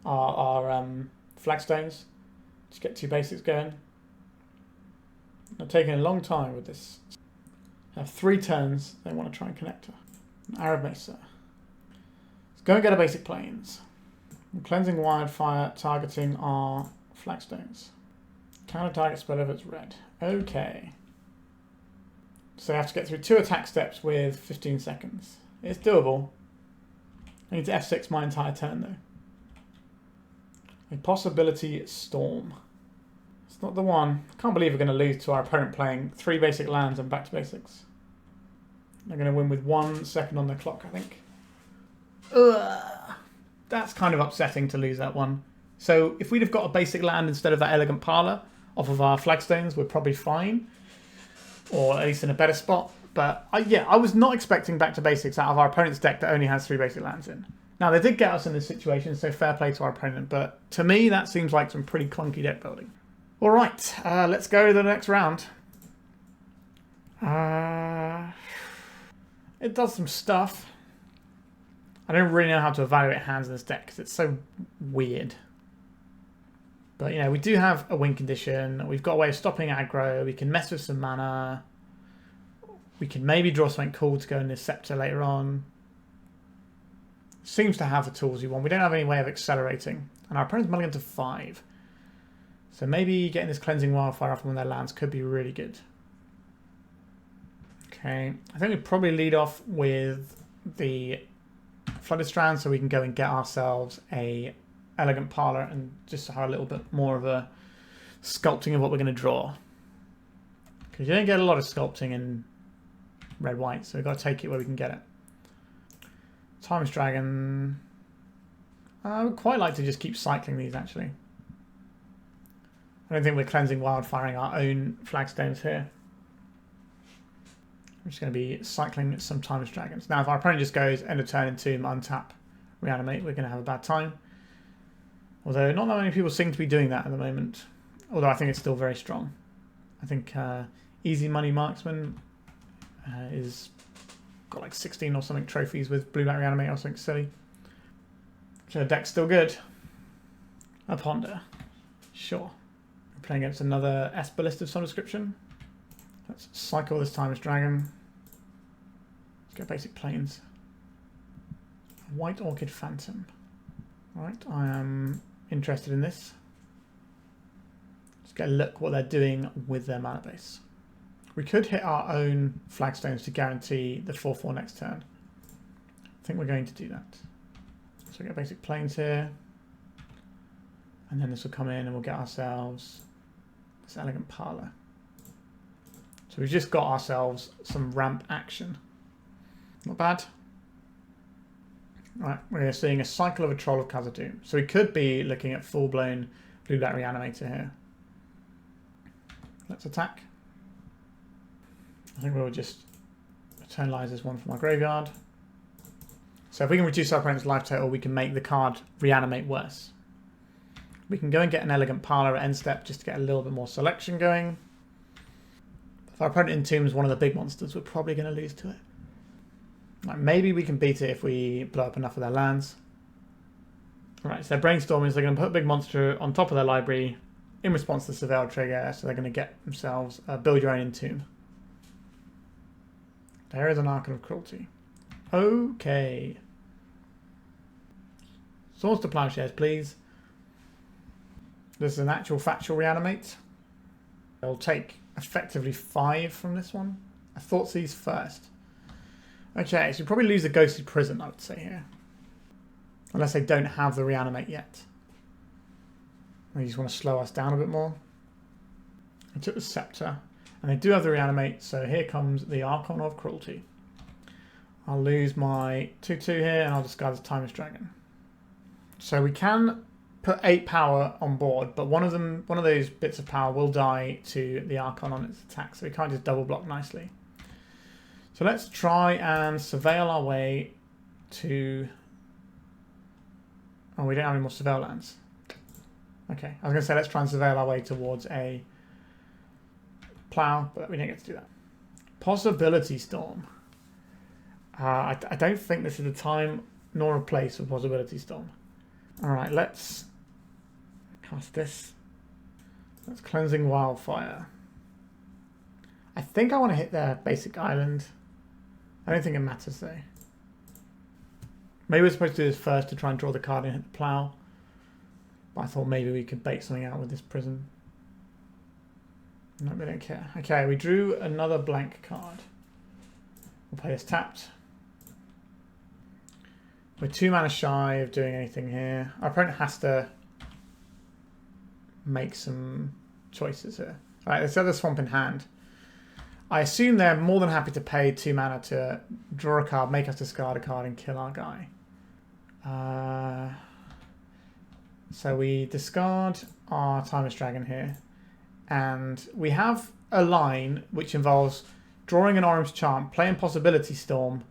Our Flagstones. Just get 2 basics going. They're taking a long time with this. Have 3 turns they want to try and connect her. Arid Mesa. Let's go and get a basic planes. Cleansing Wildfire targeting our Flagstones. Counter target spell if it's red. Okay. So I have to get through 2 attack steps with 15 seconds. It's doable. I need to F6 my entire turn though. A Possibility Storm. It's not the one. I can't believe we're going to lose to our opponent playing 3 basic lands and back to basics. They're going to win with 1 second on the clock, I think. Ugh. That's kind of upsetting to lose that one. So if we'd have got a basic land instead of that Elegant Parlor off of our Flagstones, we're probably fine. Or at least in a better spot. But yeah, I was not expecting back to basics out of our opponent's deck that only has 3 basic lands in. Now, they did get us in this situation, so fair play to our opponent. But to me, that seems like some pretty clunky deck building. All right, let's go to the next round. It does some stuff. I don't really know how to evaluate hands in this deck because it's so weird. But, you know, we do have a win condition. We've got a way of stopping aggro. We can mess with some mana. We can maybe draw something cool to go in this Scepter later on. Seems to have the tools we want. We don't have any way of accelerating. And our opponent's mulligan to 5. So maybe getting this Cleansing Wildfire off one of their lands could be really good. Okay, I think we probably lead off with the Flooded Strand so we can go and get ourselves a Elegant Parlor and just have a little bit more of a sculpting of what we're going to draw. Because you don't get a lot of sculpting in red-white, so we've got to take it where we can get it. Timeless Dragon. I would quite like to just keep cycling these, actually. I don't think we're Cleansing Wildfiring our own Flagstones here. I'm just going to be cycling some Timeless Dragons. Now, if our opponent just goes end of turn, Entomb, untap, reanimate, we're going to have a bad time. Although not that many people seem to be doing that at the moment. Although I think it's still very strong. I think Easy Money Marksman is got like 16 or something trophies with Blue Black Reanimate or something silly. So the deck's still good. A Ponder. Sure. We're playing against another Ballist of some description. Let's cycle this Timeless Dragon. Let's get basic planes. White Orchid Phantom. Alright, I am interested in this. Let's get a look what they're doing with their mana base. We could hit our own Flagstones to guarantee the 4/4 next turn. I think we're going to do that. So we get basic planes here. And then this will come in and we'll get ourselves this Elegant Parlor. So we've just got ourselves some ramp action. Not bad. Right, we're seeing a cycle of a Troll of Khazad-dûm. So we could be looking at full-blown Blue-Black Reanimator here. Let's attack. I think we'll just eternalize this one from our graveyard. So if we can reduce our opponent's life total, we can make the card reanimate worse. We can go and get an Elegant Parlor at end step just to get a little bit more selection going. If our opponent entombs one of the big monsters, we're probably going to lose to it. Right, maybe we can beat it if we blow up enough of their lands. Right, so their brainstorm is they're going to put a big monster on top of their library in response to Surveil trigger, so they're going to get themselves build your own entomb. There is an Archon of Cruelty. Okay. Swords to Plowshares, please. This is an actual factual reanimate. I'll take effectively 5 from this one. I thought these first. Okay, so you probably lose the Ghostly Prison, I would say here. Unless they don't have the reanimate yet. They just want to slow us down a bit more. I took the Scepter. And they do have the reanimate, so here comes the Archon of Cruelty. I'll lose my 2/2 here, and I'll discard this Timeless Dragon. So we can put 8 power on board, but one of those bits of power will die to the Archon on its attack, so we can't just double block nicely. So let's try and surveil our way to... Oh, we don't have any more surveil lands. Okay, I was going to say let's try and surveil our way towards a Plow, but we didn't get to do that. Possibility Storm. I don't think this is a time nor a place for Possibility Storm. Alright, let's cast this. That's Cleansing Wildfire. I think I want to hit their basic island. I don't think it matters though. Maybe we're supposed to do this first to try and draw the card and hit the Plow. But I thought maybe we could bait something out with this prison. No, we don't care. Okay, we drew another blank card. We'll play this tapped. We're 2 mana shy of doing anything here. Our opponent has to make some choices here. Alright, let's have the Swamp in hand. I assume they're more than happy to pay 2 mana to draw a card, make us discard a card, and kill our guy. So we discard our Timeless Dragon here, and we have a line which involves drawing an Orim's Chant, playing Possibility Storm,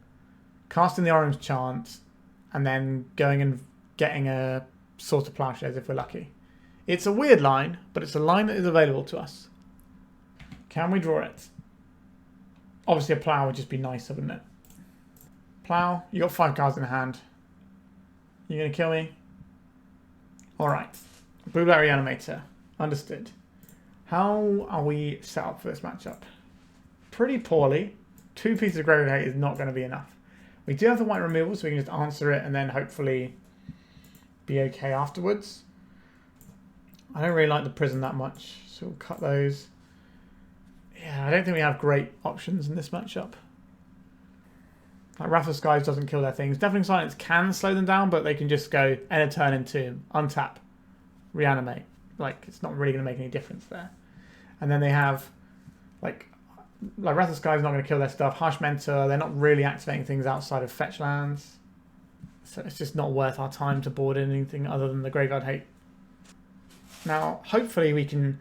casting the Orim's Chant, and then going and getting a Sword of Plowshares if we're lucky. It's a weird line, but it's a line that is available to us. Can we draw it? Obviously a plow would just be nicer, wouldn't it? Plow, you got 5 cards in hand. You gonna kill me? Alright. Blue-black Reanimator. Understood. How are we set up for this matchup? Pretty poorly. 2 pieces of Graveyard Hate is not going to be enough. We do have the white removal, so we can just answer it and then hopefully be okay afterwards. I don't really like the prison that much, so we'll cut those. Yeah, I don't think we have great options in this matchup. Like Wrath of Skies doesn't kill their things. Deafening Silence can slow them down, but they can just go end a turn into untap, reanimate. Like, it's not really going to make any difference there. And then they have, like Wrath of Skies is not going to kill their stuff. Harsh Mentor, they're not really activating things outside of fetch lands. So it's just not worth our time to board in anything other than the Graveyard Hate. Now, hopefully we can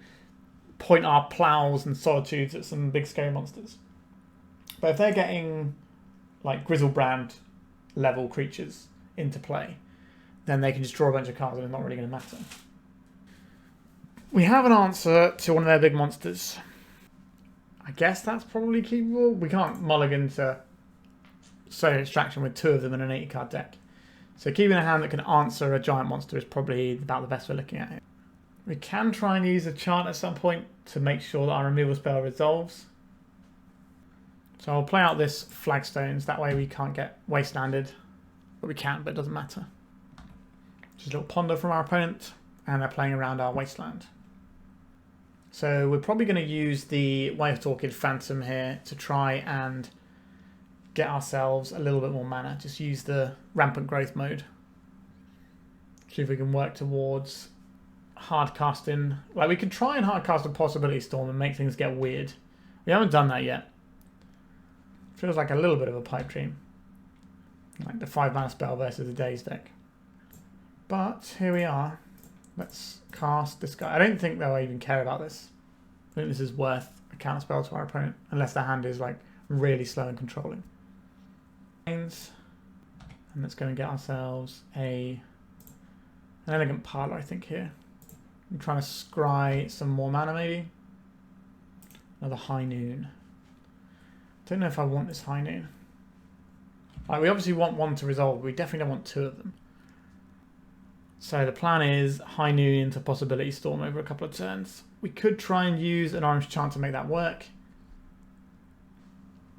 point our plows and solitudes at some big scary monsters. But if they're getting like Grizzlebrand level creatures into play, then they can just draw a bunch of cards and it's not really going to matter. We have an answer to one of their big monsters. I guess that's probably keepable. We can't mulligan to Solar Extraction with 2 of them in an 80 card deck. So keeping a hand that can answer a giant monster is probably about the best we're looking at here. We can try and use a chant at some point to make sure that our removal spell resolves. So I'll play out this Flagstones, that way we can't get Wastelanded. But we can, but it doesn't matter. Just a little ponder from our opponent, and they're playing around our Wasteland. So we're probably going to use the White Orchid Phantom here to try and get ourselves a little bit more mana. Just use the Rampant Growth mode. See if we can work towards hard casting. Like, we could try and hard cast a Possibility Storm and make things get weird. We haven't done that yet. Feels like a little bit of a pipe dream. Like the 5 mana spell versus the Daze deck. But here we are. Let's cast this guy. I don't think they'll even care about this. I think this is worth a counter spell to our opponent, unless their hand is like really slow and controlling. And let's go and get ourselves an Elegant Parlor, I think, here. I'm trying to scry some more mana, maybe. Another High Noon. Don't know if I want this High Noon. Like, we obviously want 1 to resolve, but we definitely don't want 2 of them. So the plan is High Noon into Possibility Storm over a couple of turns. We could try and use an Orange Chant to make that work.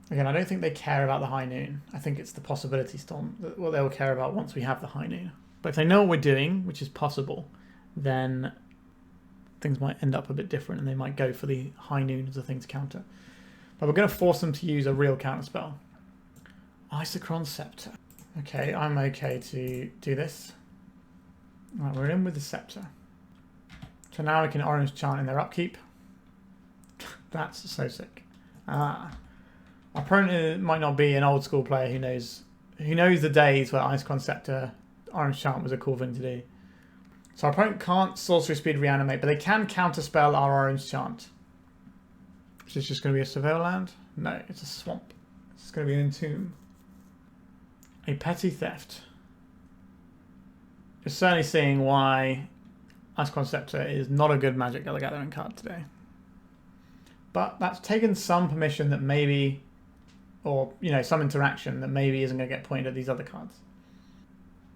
Again, I don't think they care about the High Noon. I think it's the Possibility Storm that what they'll care about once we have the High Noon. But if they know what we're doing, which is possible, then things might end up a bit different and they might go for the High Noon as a thing to counter. But we're going to force them to use a real counter spell. Isochron Scepter. Okay, I'm okay to do this. Right, we're in with the Scepter. So now we can Orange Chant in their upkeep. That's so sick. Our opponent might not be an old school player who knows the days where Isochron Scepter, Orange Chant was a cool thing to do. So our opponent can't Sorcery Speed Reanimate, but they can counterspell our Orange Chant. Is this just going to be a Surveil land? No, it's a swamp. It's going to be an Entomb. A Petty Theft. You're certainly seeing why Isochron Scepter is not a good Magic the Gathering card today. But that's taken some permission that maybe, or some interaction that maybe isn't going to get pointed at these other cards.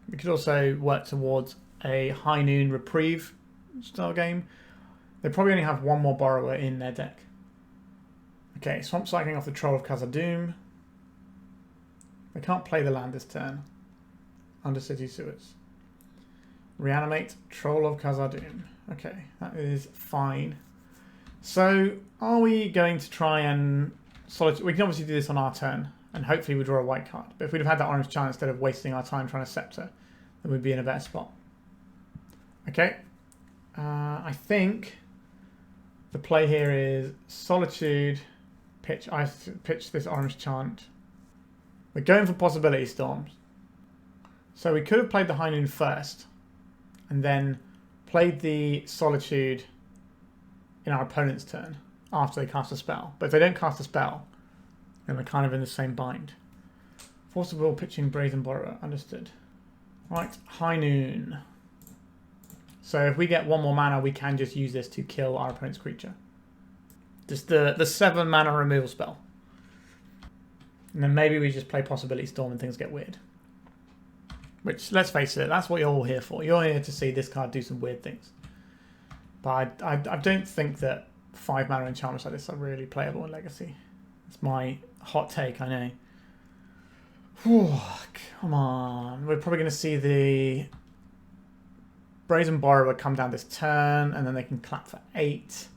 We could also work towards a High Noon Reprieve style game. They probably only have 1 more Borrower in their deck. Okay, Swamp Cycling off the Troll of Khazad-dûm. They can't play the land this turn. Undercity Sewers. Reanimate Troll of Khazad-dûm. Okay, that is fine. So, are we going to try and Solitude? We can obviously do this on our turn, and hopefully we draw a white card. But if we'd have had that Orange Chant instead of wasting our time trying to Scepter, then we'd be in a better spot. Okay. I think the play here is Solitude, pitch this Orange Chant. We're going for Possibility Storms. So we could have played the High Noon first, and then played the Solitude in our opponent's turn after they cast a spell. But if they don't cast a spell, then we're kind of in the same bind. Forcible pitching Brazen Borrower, understood. Right, High Noon. So if we get 1 more mana, we can just use this to kill our opponent's creature. Just the 7 mana removal spell. And then maybe we just play Possibility Storm and things get weird. Which, let's face it, that's what you're all here for. You're here to see this card do some weird things. But I don't think that 5 mana enchantments like this are really playable in Legacy. It's my hot take, I know. Whew, come on. We're probably going to see the Brazen Borrower come down this turn, and then they can clap for 8.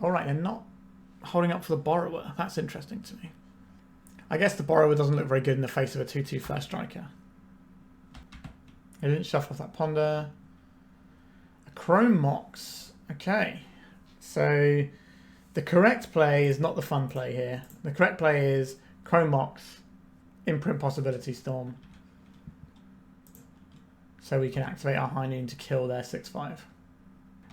Alright, they're not holding up for the Borrower. That's interesting to me. I guess the Borrower doesn't look very good in the face of a 2/2 first striker. They didn't shuffle off that Ponder. A Chrome Mox. Okay. So the correct play is not the fun play here. The correct play is Chrome Mox, Imprint Possibility Storm. So we can activate our High Noon to kill their 6/5.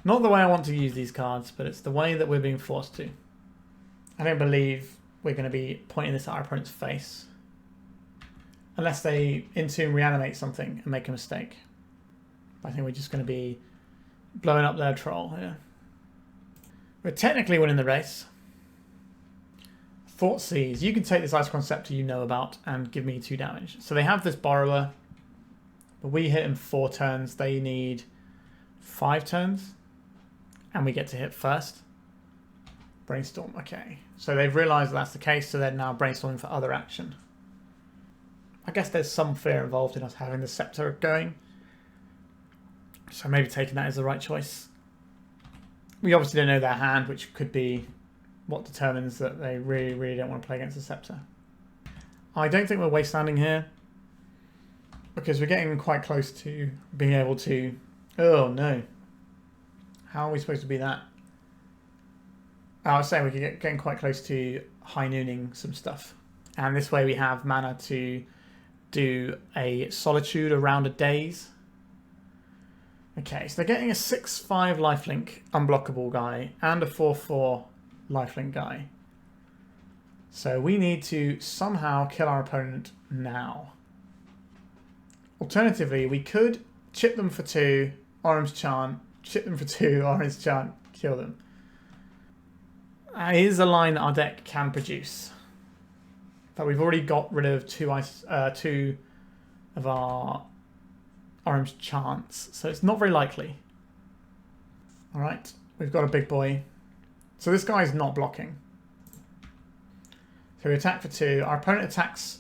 Not the way I want to use these cards, but it's the way that we're being forced to. I don't believe we're going to be pointing this at our opponent's face. Unless they Entomb reanimate something and make a mistake. I think we're just going to be blowing up their troll here. We're technically winning the race. Thoughtseize. You can take this Isochron Scepter you know about and give me 2 damage. So they have this Borrower. But we hit in 4 turns. They need 5 turns. And we get to hit first. Brainstorm. Okay. So they've realised that's the case. So they're now brainstorming for other action. I guess there's some fear involved in us having the Scepter going. So maybe taking that is the right choice. We obviously don't know their hand, which could be what determines that they really, really don't want to play against the Scepter. I don't think we're wastelanding here. Because we're getting quite close to being able to... Oh, no. How are we supposed to be that? I was saying we could getting quite close to High Nooning some stuff. And this way we have mana to do a Solitude around a Daze. Okay, so they're getting a 6/5 lifelink unblockable guy and a 4/4 lifelink guy. So we need to somehow kill our opponent now. Alternatively, we could chip them for 2, Orim's Chant, chip them for 2, Orim's Chant, kill them. Here's a line that our deck can produce. But we've already got rid of 2 of our Orim's Chants, so it's not very likely. Alright, we've got a big boy. So this guy's not blocking. So we attack for 2. Our opponent attacks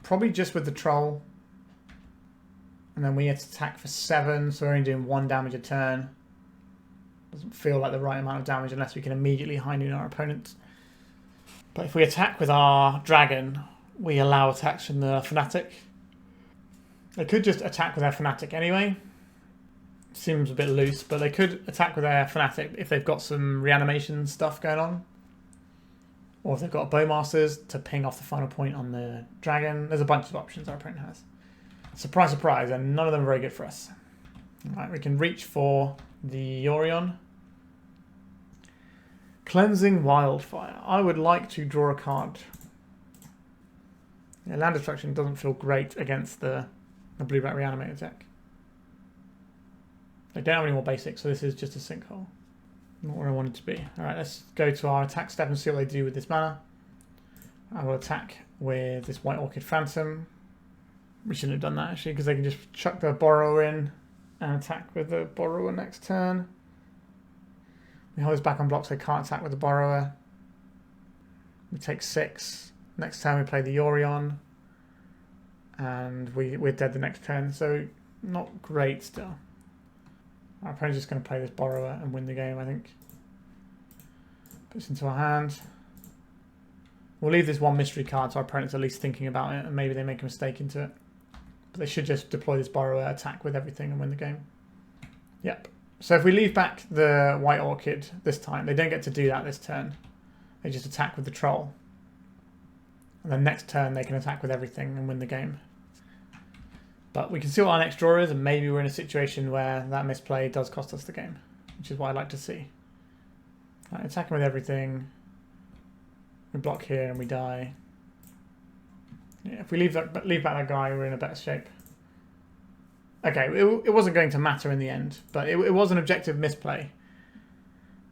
probably just with the troll. And then we get to attack for 7, so we're only doing 1 damage a turn. Doesn't feel like the right amount of damage unless we can immediately High Noon our opponent. But if we attack with our dragon, we allow attacks from the Fnatic. They could just attack with their Fnatic anyway. Seems a bit loose, but they could attack with their Fnatic if they've got some reanimation stuff going on. Or if they've got Bowmasters to ping off the final point on the dragon. There's a bunch of options our opponent has. Surprise, surprise, and none of them are very good for us. Alright, we can reach for the Yorion. Cleansing Wildfire. I would like to draw a card. Yeah, land destruction doesn't feel great against the blue-black reanimator deck. They don't have any more basics, so this is just a sinkhole. Not where I want it to be. Alright, let's go to our attack step and see what they do with this mana. I will attack with this White Orchid Phantom. We shouldn't have done that actually, because they can just chuck the Borrower in and attack with the Borrower next turn. We hold this back on block so they can't attack with the Borrower. We take 6. Next turn we play the Yorion. And we're dead the next turn, so not great still. Our opponent's just going to play this Borrower and win the game, I think. Puts into our hand. We'll leave this one mystery card so our opponent's at least thinking about it, and maybe they make a mistake into it. But they should just deploy this Borrower, attack with everything, and win the game. Yep. So if we leave back the White Orchid this time, they don't get to do that this turn. They just attack with the Troll. And then next turn they can attack with everything and win the game. But we can see what our next draw is, and maybe we're in a situation where that misplay does cost us the game, which is what I'd like to see. Right, attacking with everything. We block here and we die. Yeah, if we leave back that guy, we're in a better shape. Okay, it wasn't going to matter in the end, but it was an objective misplay.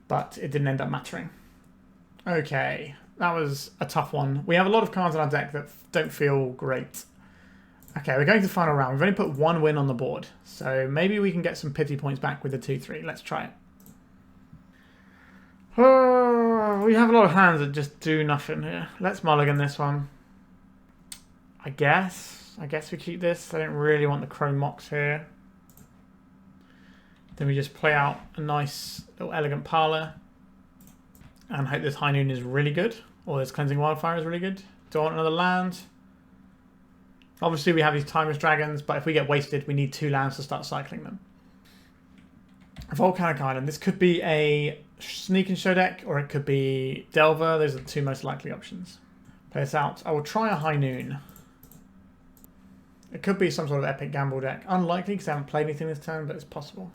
But it didn't end up mattering. Okay, that was a tough one. We have a lot of cards in our deck that don't feel great. Okay, we're going to the final round. We've only put one win on the board, so maybe we can get some pity points back with the 2-3. Let's try it. Oh, we have a lot of hands that just do nothing here. Let's mulligan this one. I guess we keep this. I don't really want the Chrome Mox here. Then we just play out a nice little Elegant Parlor and hope this High Noon is really good, or this Cleansing Wildfire is really good. Do I want another land? Obviously we have these Timeless Dragons, but if we get wasted, we need 2 lands to start cycling them. A Volcanic Island. This could be a Sneak and Show deck, or it could be Delver. Those are the 2 most likely options. Play this out. I will try a High Noon. It could be some sort of Epic Gamble deck. Unlikely because I haven't played anything this turn, but it's possible.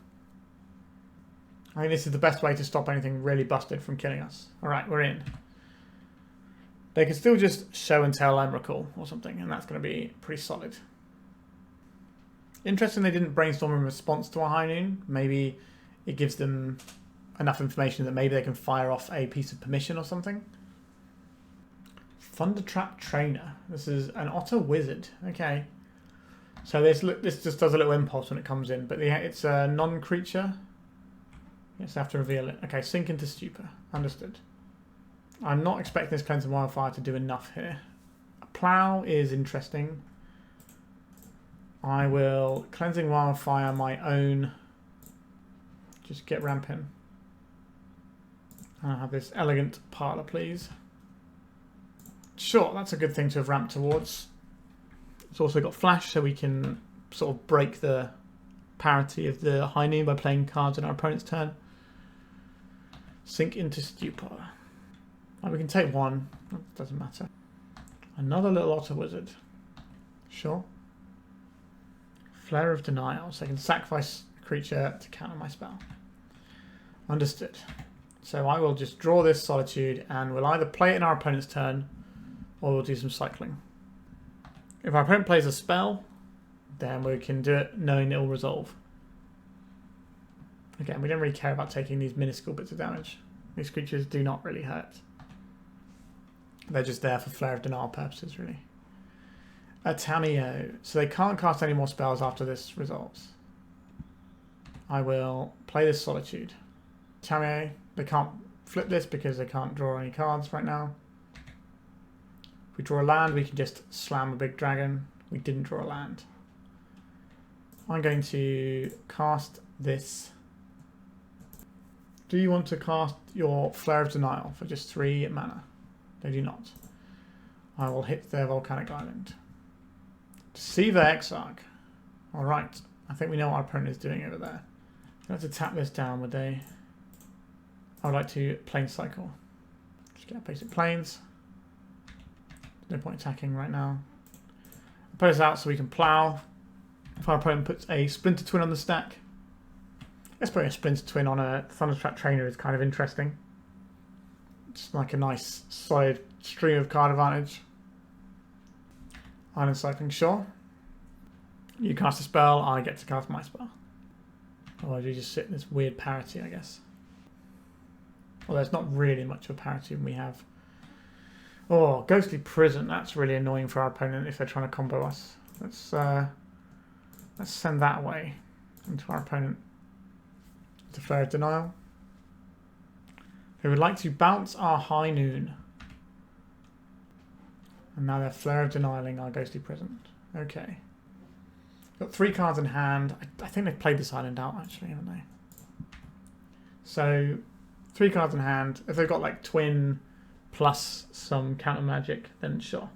I think this is the best way to stop anything really busted from killing us. Alright, we're in. They could still just show and tell Emrakul or something, and that's going to be pretty solid. Interesting they didn't brainstorm in response to a High Noon. Maybe it gives them enough information that maybe they can fire off a piece of permission or something. Thundertrap Trainer. This is an Otter Wizard. Okay. So this just does a little impulse when it comes in, but it's a non-creature. Yes, I have to reveal it. Okay, Sink into Stupor. Understood. I'm not expecting this Cleansing Wildfire to do enough here. A Plow is interesting. I will Cleansing Wildfire my own. Just get ramping. I'll have this Elegant Parlor, please. Sure, that's a good thing to have ramped towards. It's also got Flash, so we can sort of break the parity of the High Noon by playing cards in our opponent's turn. Sink into Stupor. Right, we can take one. That doesn't matter. Another little Otter Wizard. Sure. Flare of Denial. So I can sacrifice a creature to counter my spell. Understood. So I will just draw this Solitude and we'll either play it in our opponent's turn or we'll do some cycling. If our opponent plays a spell, then we can do it knowing it will resolve. Again, we don't really care about taking these minuscule bits of damage. These creatures do not really hurt. They're just there for Flare of Denial purposes, really. A Tameo. So they can't cast any more spells after this resolves. I will play this Solitude. Tameo. They can't flip this because they can't draw any cards right now. If we draw a land, we can just slam a big dragon. We didn't draw a land. I'm going to cast this. Do you want to cast your Flare of Denial for just 3 mana? They do not. I will hit their Volcanic Island. Deceiver Exarch. Alright. I think we know what our opponent is doing over there. They have to tap this down, would they? I would like to Plane Cycle. Just get basic planes. No point attacking right now. I'll put this out so we can plow. If our opponent puts a Splinter Twin on the stack. Let's put a Splinter Twin on a Thundertrap Trainer is kind of interesting. Just like a nice solid stream of card advantage. Island Cycling, sure. You cast a spell, I get to cast my spell. Otherwise we just sit in this weird parity, I guess. Well, there's not really much of a parity when we have... Oh, Ghostly Prison. That's really annoying for our opponent if they're trying to combo us. Let's send that away into our opponent. To Flare of Denial. They would like to bounce our High Noon. And now they're Flare of Denialing our Ghostly Prison. Okay. Got 3 cards in hand. I think they've played this island out actually, haven't they? So 3 cards in hand. If they've got like Twin plus some counter magic, then sure.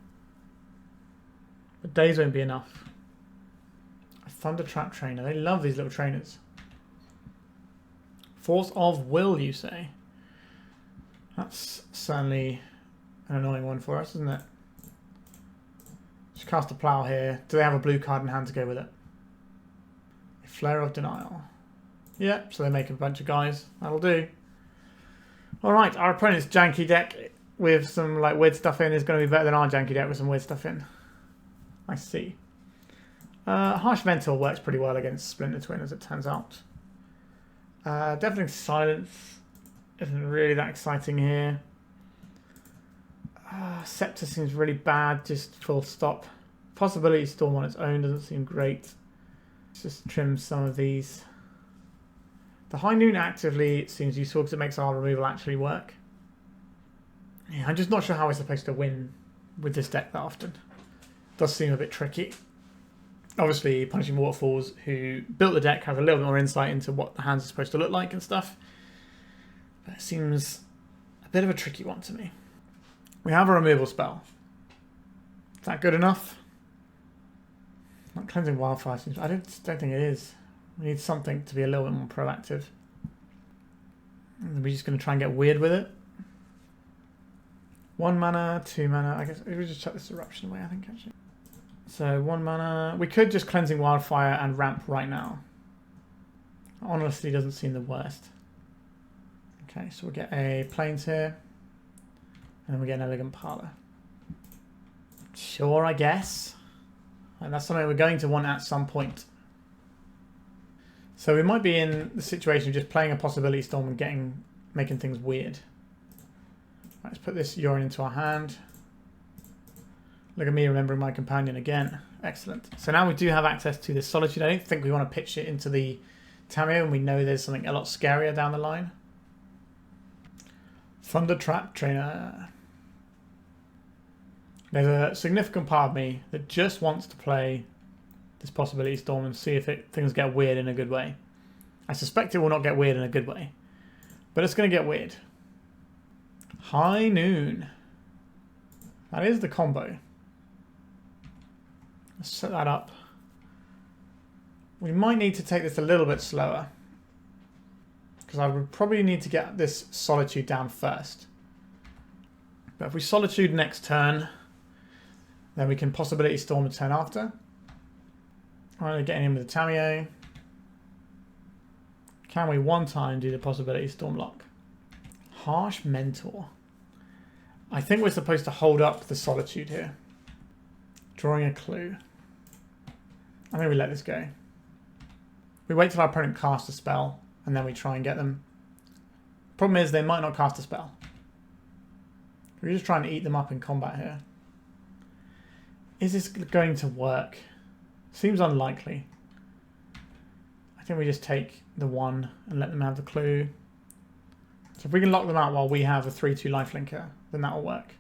But days won't be enough. A Thundertrap Trainer. They love these little trainers. Force of Will, you say? That's certainly an annoying one for us, isn't it? Just cast a Plow here. Do they have a blue card in hand to go with it? Flare of Denial. Yep, so they make a bunch of guys. That'll do. Alright, our opponent's janky deck with some like weird stuff in is going to be better than our janky deck with some weird stuff in. I see. Harsh Mentor works pretty well against Splinter Twin, as it turns out. Deafening Silence isn't really that exciting here. Scepter seems really bad, just full stop. Possibility Storm on its own doesn't seem great. Let's just trim some of these. The High Noon actively seems useful because it makes our removal actually work. Yeah, I'm just not sure how we're supposed to win with this deck that often. Does seem a bit tricky. Obviously, Punishing Waterfalls, who built the deck, has a little bit more insight into what the hands are supposed to look like and stuff. But it seems a bit of a tricky one to me. We have a removal spell. Is that good enough? Not Cleansing Wildfire seems... I don't think it is. We need something to be a little bit more proactive. And we're just going to try and get weird with it. 1 mana, 2 mana. I guess we just chuck this Eruption away, I think, actually. So 1 mana. We could just Cleansing Wildfire and ramp right now. Honestly, doesn't seem the worst. Okay, so we'll get a Plains here. And then we get an Elegant Parlor. Sure, I guess. And that's something we're going to want at some point. So we might be in the situation of just playing a Possibility Storm and making things weird. Right, let's put this Yorion into our hand. Look at me remembering my companion again. Excellent. So now we do have access to this Solitude. I don't think we want to pitch it into the Tameo, and we know there's something a lot scarier down the line. Thunder Trap Trainer. There's a significant part of me that just wants to play this Possibility Storm and see if things get weird in a good way. I suspect it will not get weird in a good way, but it's going to get weird. High Noon. That is the combo. Let's set that up. We might need to take this a little bit slower, because I would probably need to get this Solitude down first. But if we Solitude next turn, then we can Possibility Storm the turn after. Alright, getting in with the Tameo. Can we one time do the Possibility Storm lock? Harsh Mentor. I think we're supposed to hold up the Solitude here. Drawing a clue. I think we let this go. We wait till our opponent casts a spell, and then we try and get them. Problem is, they might not cast a spell. We're just trying to eat them up in combat here. Is this going to work? Seems unlikely. I think we just take the 1 and let them have the clue. So if we can lock them out while we have a 3/2 lifelinker, then that will work.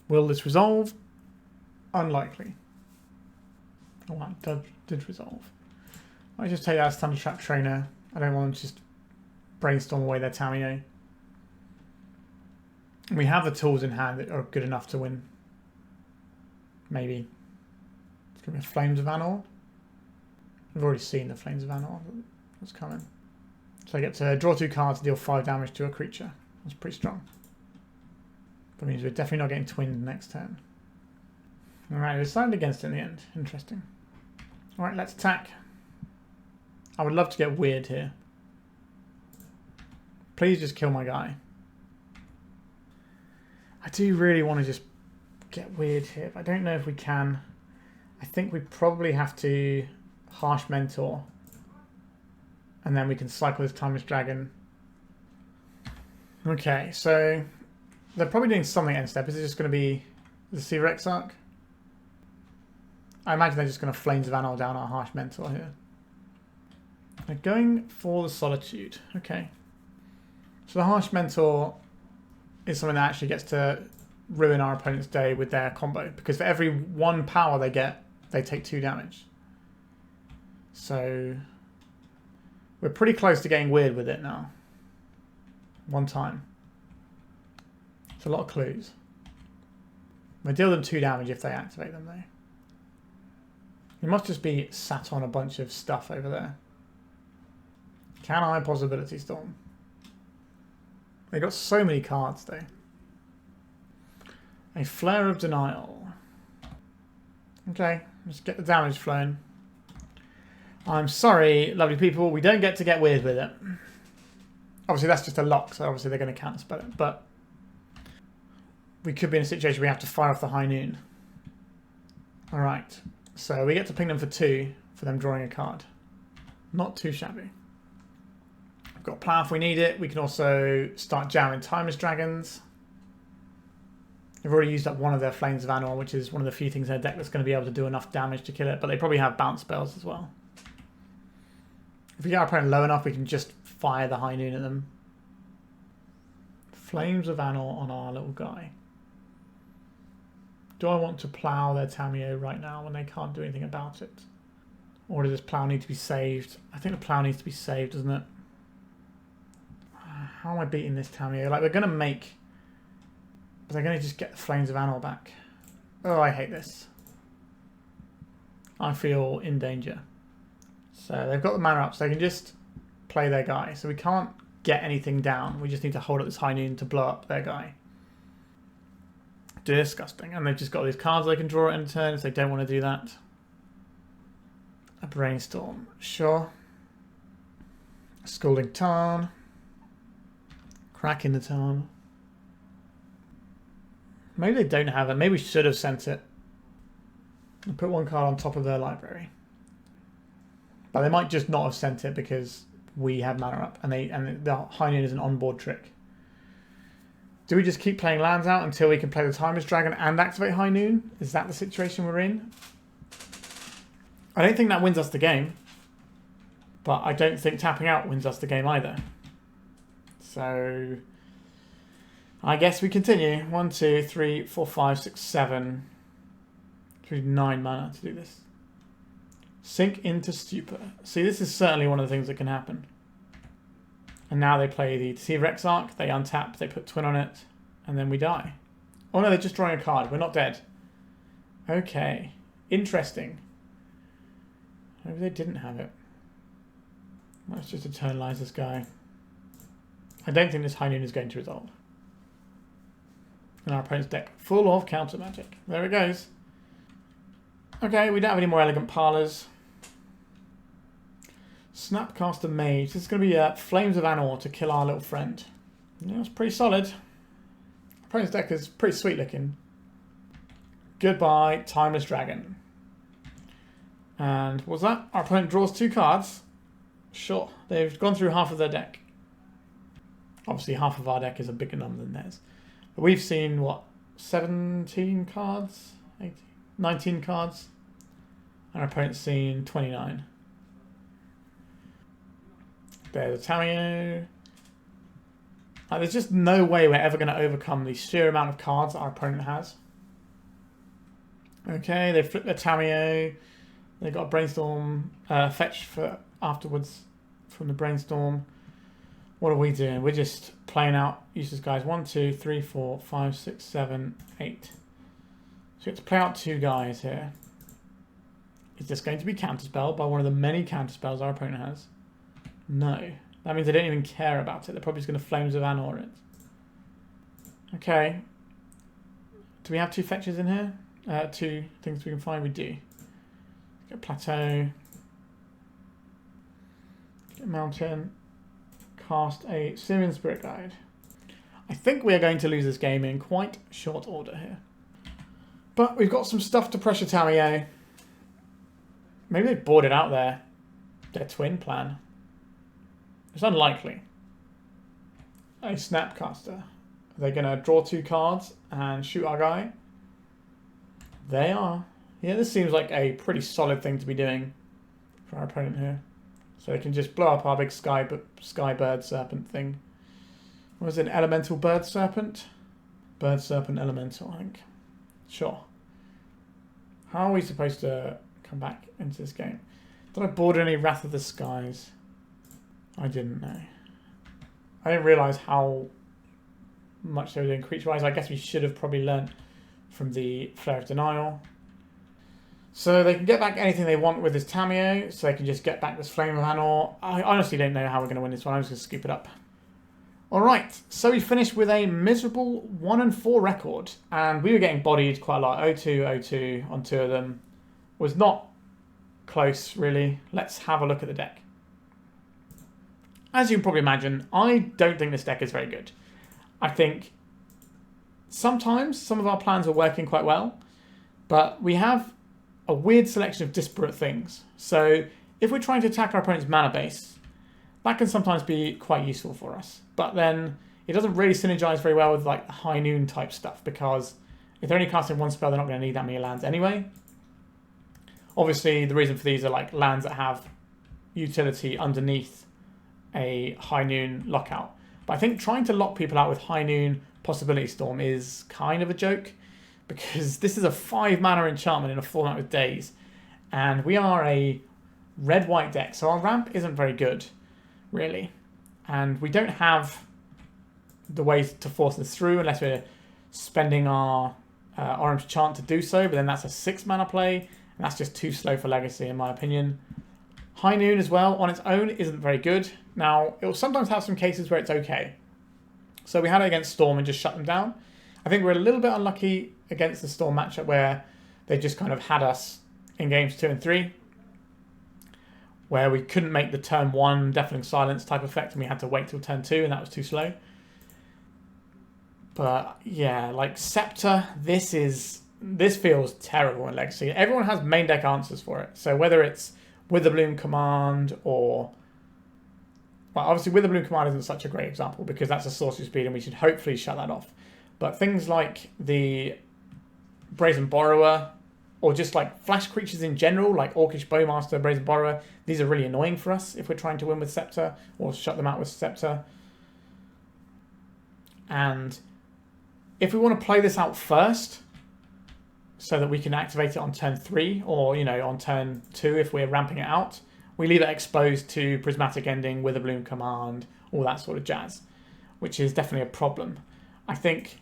Will this resolve? Unlikely. Oh, that did resolve. I just take that as Thunder Trap Trainer. I don't want to just brainstorm away their Tameo. We have the tools in hand that are good enough to win. Maybe. It's going to be Flames of Anor. We've already seen the Flames of Anor. That's coming. So I get to draw 2 cards to deal 5 damage to a creature. That's pretty strong. That means we're definitely not getting twinned next turn. Alright, we decided against it in the end. Interesting. Alright, let's attack. I would love to get weird here. Please just kill my guy. I do really want to just get weird here, but I don't know if we can. I think we probably have to Harsh Mentor. And then we can cycle this Timeless Dragon. Okay, so they're probably doing something end step. Is it just going to be the Seer Exarch? I imagine they're just going to Flames of Anor down our Harsh Mentor here. They're going for the Solitude. Okay. So the Harsh Mentor is something that actually gets to ruin our opponent's day with their combo. Because for every 1 power they get, they take 2 damage. So we're pretty close to getting weird with it now. 1 time. It's a lot of clues. We deal them 2 damage if they activate them though. You must just be sat on a bunch of stuff over there. Can I Possibility Storm? They got so many cards though. A Flare of Denial. Okay, let's get the damage flowing. I'm sorry, lovely people, we don't get weird with it. Obviously, that's just a lock, so obviously they're going to counterspell it, but we could be in a situation where we have to fire off the High Noon. Alright, so we get to ping them for 2 for them drawing a card. Not too shabby. We've got Plow if we need it. We can also start jamming Timeless Dragons. They've already used up one of their Flames of Anor, which is one of the few things in their deck that's going to be able to do enough damage to kill it, but they probably have bounce spells as well. If we get our opponent low enough, we can just fire the High Noon at them. Flames of Anor on our little guy. Do I want to Plow their Tamiyo right now when they can't do anything about it? Or does this Plow need to be saved? I think the Plow needs to be saved, doesn't it? How am I beating this Tamiyo? Like, we're going to make... But they're going to just get the Flames of Anor back. Oh, I hate this. I feel in danger. So they've got the mana up, so they can just play their guy. So we can't get anything down. We just need to hold up this High Noon to blow up their guy. Disgusting. And they've just got these cards they can draw at end of turn if they don't want to do that. A Brainstorm. Sure. A Scalding Tarn. Crack in the Tarn. Maybe they don't have it. Maybe we should have sent it. And put one card on top of their library. But they might just not have sent it because we have mana up. And the High Noon is an onboard trick. Do we just keep playing lands out until we can play the Timeless Dragon and activate High Noon? Is that the situation we're in? I don't think that wins us the game. But I don't think tapping out wins us the game either. So I guess we continue. 1, 2, 3, 4, 5, 6, 7. We need 9 mana to do this. Sink into Stupor. See, this is certainly one of the things that can happen. And now they play the Deceiver Exarch. They untap, they put Twin on it, and then we die. Oh no, they're just drawing a card. We're not dead. Okay. Interesting. Maybe they didn't have it. Let's just eternalize this guy. I don't think this High Noon is going to resolve. And our opponent's deck full of counter magic. There it goes. Okay, we don't have any more Elegant Parlors. Snapcaster Mage. This is going to be Flames of Anor to kill our little friend. Yeah, it's pretty solid. Our opponent's deck is pretty sweet looking. Goodbye, Timeless Dragon. And what's that? Our opponent draws 2 cards. Sure, they've gone through half of their deck. Obviously, half of our deck is a bigger number than theirs. But we've seen, what, 17 cards? 18, 19 cards? And our opponent's seen 29. There's a Tamiyo. There's just no way we're ever going to overcome the sheer amount of cards that our opponent has. Okay, they flip their Tamiyo. They've got a Brainstorm fetch for afterwards from the Brainstorm. What are we doing? We're just playing out useless guys. 1, 2, 3, 4, 5, 6, 7, 8. So we have to play out 2 guys here. Is this going to be counterspelled by one of the many counterspells our opponent has? No. That means they don't even care about it. They're probably just going to Flames of Anor it. Okay. Do we have 2 fetches in here? 2 things we can find? We do. Get Plateau. Get Mountain. Cast a Simian Spirit Guide. I think we are going to lose this game in quite short order here. But we've got some stuff to pressure Tamiyo. Maybe they boarded out their twin plan. It's unlikely. A Snapcaster. Are they going to draw 2 cards and shoot our guy? They are. Yeah, this seems like a pretty solid thing to be doing for our opponent here. So they can just blow up our big sky bird serpent thing. What was it, an elemental bird serpent? Bird serpent elemental, I think. Sure. How are we supposed to come back into this game? Did I board any Wrath of the Skies? I didn't know. I didn't realise how much they were doing creature-wise. I guess we should have probably learnt from the Flare of Denial. So they can get back anything they want with this Tamiyo, so they can just get back this Flame of Anor. I honestly don't know how we're going to win this one. I'm just going to scoop it up. Alright, so we finished with a miserable 1-4 record, and we were getting bodied quite a lot. 0-2, 0-2 on 2 of them. Was not close, really. Let's have a look at the deck. As you can probably imagine, I don't think this deck is very good. I think sometimes some of our plans are working quite well, but we have a weird selection of disparate things. So if we're trying to attack our opponent's mana base, that can sometimes be quite useful for us. But then it doesn't really synergize very well with like the high noon type stuff, because if they're only casting one spell, they're not going to need that many lands anyway. Obviously, the reason for these are like lands that have utility underneath a high noon lockout. But I think trying to lock people out with high noon Possibility Storm is kind of a joke, because this is a 5 mana enchantment in a format with days, and we are a red-white deck, so our ramp isn't very good, really. And we don't have the ways to force this through unless we're spending our Orim's Chant to do so, but then that's a 6 mana play, and that's just too slow for Legacy in my opinion. High Noon as well on its own isn't very good. Now, it will sometimes have some cases where it's okay. So we had it against Storm and just shut them down. I think we're a little bit unlucky against the Storm matchup where they just kind of had us in games 2 and 3, where we couldn't make the turn 1 Deafening Silence type effect and we had to wait till turn 2 and that was too slow. But yeah, like Scepter, this feels terrible in Legacy. Everyone has main deck answers for it. So whether it's Witherbloom Command or... Well, obviously Witherbloom Command isn't such a great example because that's a sorcery speed and we should hopefully shut that off. But things like the Brazen Borrower, or just like flash creatures in general, like Orcish Bowmaster, Brazen Borrower, these are really annoying for us if we're trying to win with Scepter or shut them out with Scepter. And if we want to play this out first, so that we can activate it on turn 3 or, you know, on turn 2 if we're ramping it out, we leave it exposed to Prismatic Ending, Witherbloom Command, all that sort of jazz, which is definitely a problem. I think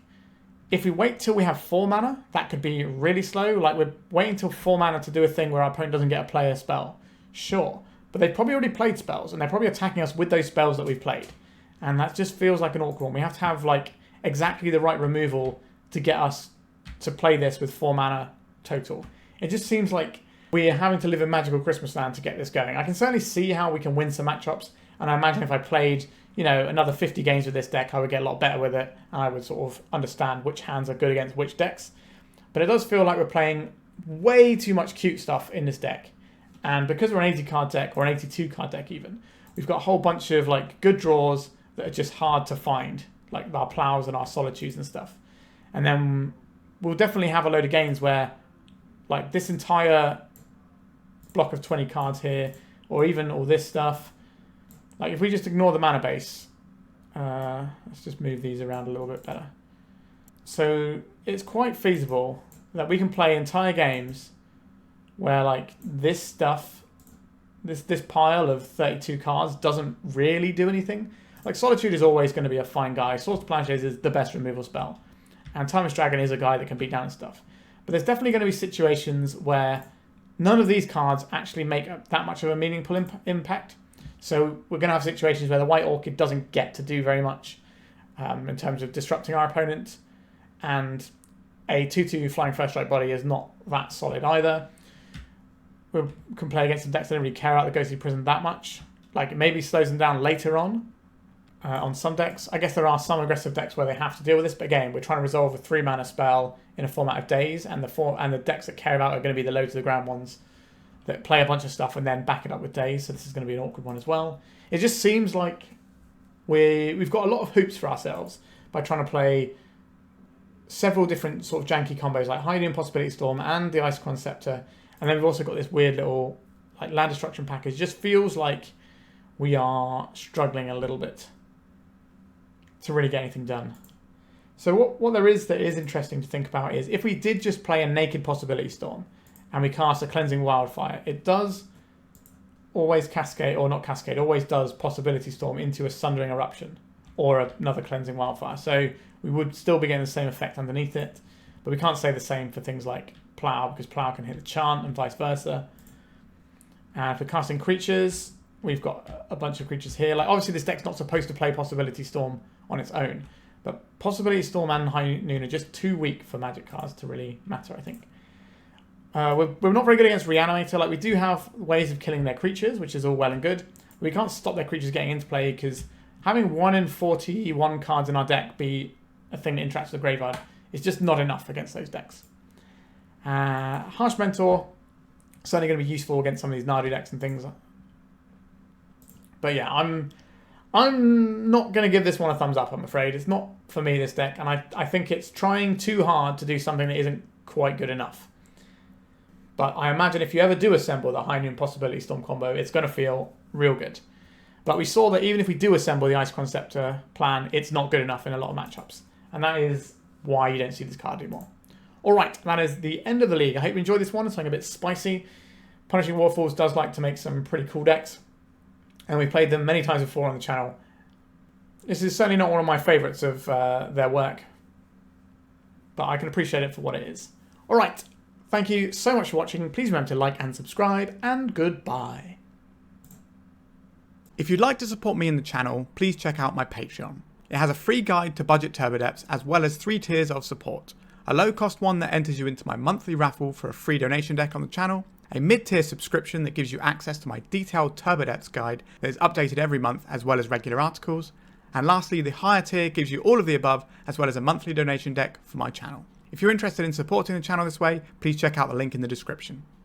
if we wait till we have 4 mana, that could be really slow. Like we're waiting till 4 mana to do a thing where our opponent doesn't get a play a spell. Sure, but they've probably already played spells and they're probably attacking us with those spells that we've played. And that just feels like an awkward one. We have to have like exactly the right removal to get us to play this with 4 mana total. It just seems like we're having to live in Magical Christmas Land to get this going. I can certainly see how we can win some matchups, and I imagine if I played, you know, another 50 games with this deck, I would get a lot better with it, and I would sort of understand which hands are good against which decks. But it does feel like we're playing way too much cute stuff in this deck. And because we're an 80 card deck, or an 82 card deck even, we've got a whole bunch of like good draws that are just hard to find, like our Plows and our Solitudes and stuff. And then we'll definitely have a load of games where like this entire block of 20 cards here, or even all this stuff, like if we just ignore the mana base, let's just move these around a little bit better. So it's quite feasible that we can play entire games where like this stuff, this pile of 32 cards doesn't really do anything. Like Solitude is always going to be a fine guy. Source to Plowshares is the best removal spell. And Timeless Dragon is a guy that can beat down stuff. But there's definitely going to be situations where none of these cards actually make that much of a meaningful impact. So we're going to have situations where the White Orchid doesn't get to do very much in terms of disrupting our opponent. And a 2/2 Flying First-Strike Body is not that solid either. We can play against some decks that don't really care about the Ghostly Prison that much. Like it maybe slows them down later on some decks. I guess there are some aggressive decks where they have to deal with this, but again, we're trying to resolve a 3 mana spell in a format of days, and the decks that care about are going to be the low to the ground ones that play a bunch of stuff and then back it up with days, so this is going to be an awkward one as well. It just seems like we've got a lot of hoops for ourselves by trying to play several different sort of janky combos like High Noon Possibility Storm and the Isochron Scepter, and then we've also got this weird little like land destruction package. It just feels like we are struggling a little bit to really get anything done. So what there is that is interesting to think about is if we did just play a naked Possibility Storm and we cast a Cleansing Wildfire, it does always cascade, or not cascade, always does Possibility Storm into a Sundering Eruption or another Cleansing Wildfire. So we would still be getting the same effect underneath it, but we can't say the same for things like Plow, because Plow can hit the Chant and vice versa. And for casting creatures, we've got a bunch of creatures here. Like obviously this deck's not supposed to play Possibility Storm on its own, but Possibility Storm and High Noon are just too weak for Magic cards to really matter, I think. We're not very good against Reanimator. Like, we do have ways of killing their creatures, which is all well and good. We can't stop their creatures getting into play because having 1 in 41 cards in our deck be a thing that interacts with the graveyard is just not enough against those decks. Harsh Mentor, certainly going to be useful against some of these Nadu decks and things. But yeah, I'm not going to give this one a thumbs up, I'm afraid. It's not for me, this deck, and I think it's trying too hard to do something that isn't quite good enough. But I imagine if you ever do assemble the High Noon Possibility Storm combo, it's going to feel real good. But we saw that even if we do assemble the Isochron Scepter plan, it's not good enough in a lot of matchups. And that is why you don't see this card anymore. Alright, that is the end of the league. I hope you enjoyed this one. It's something a bit spicy. Punishing Waterfalls does like to make some pretty cool decks. And we've played them many times before on the channel. This is certainly not one of my favourites of their work. But I can appreciate it for what it is. Alright. Thank you so much for watching. Please remember to like and subscribe, and goodbye. If you'd like to support me in the channel, please check out my Patreon. It has a free guide to budget turbo depths as well as 3 tiers of support. A low cost one that enters you into my monthly raffle for a free donation deck on the channel, a mid-tier subscription that gives you access to my detailed turbo depths guide that is updated every month as well as regular articles, and lastly the higher tier gives you all of the above as well as a monthly donation deck for my channel. If you're interested in supporting the channel this way, please check out the link in the description.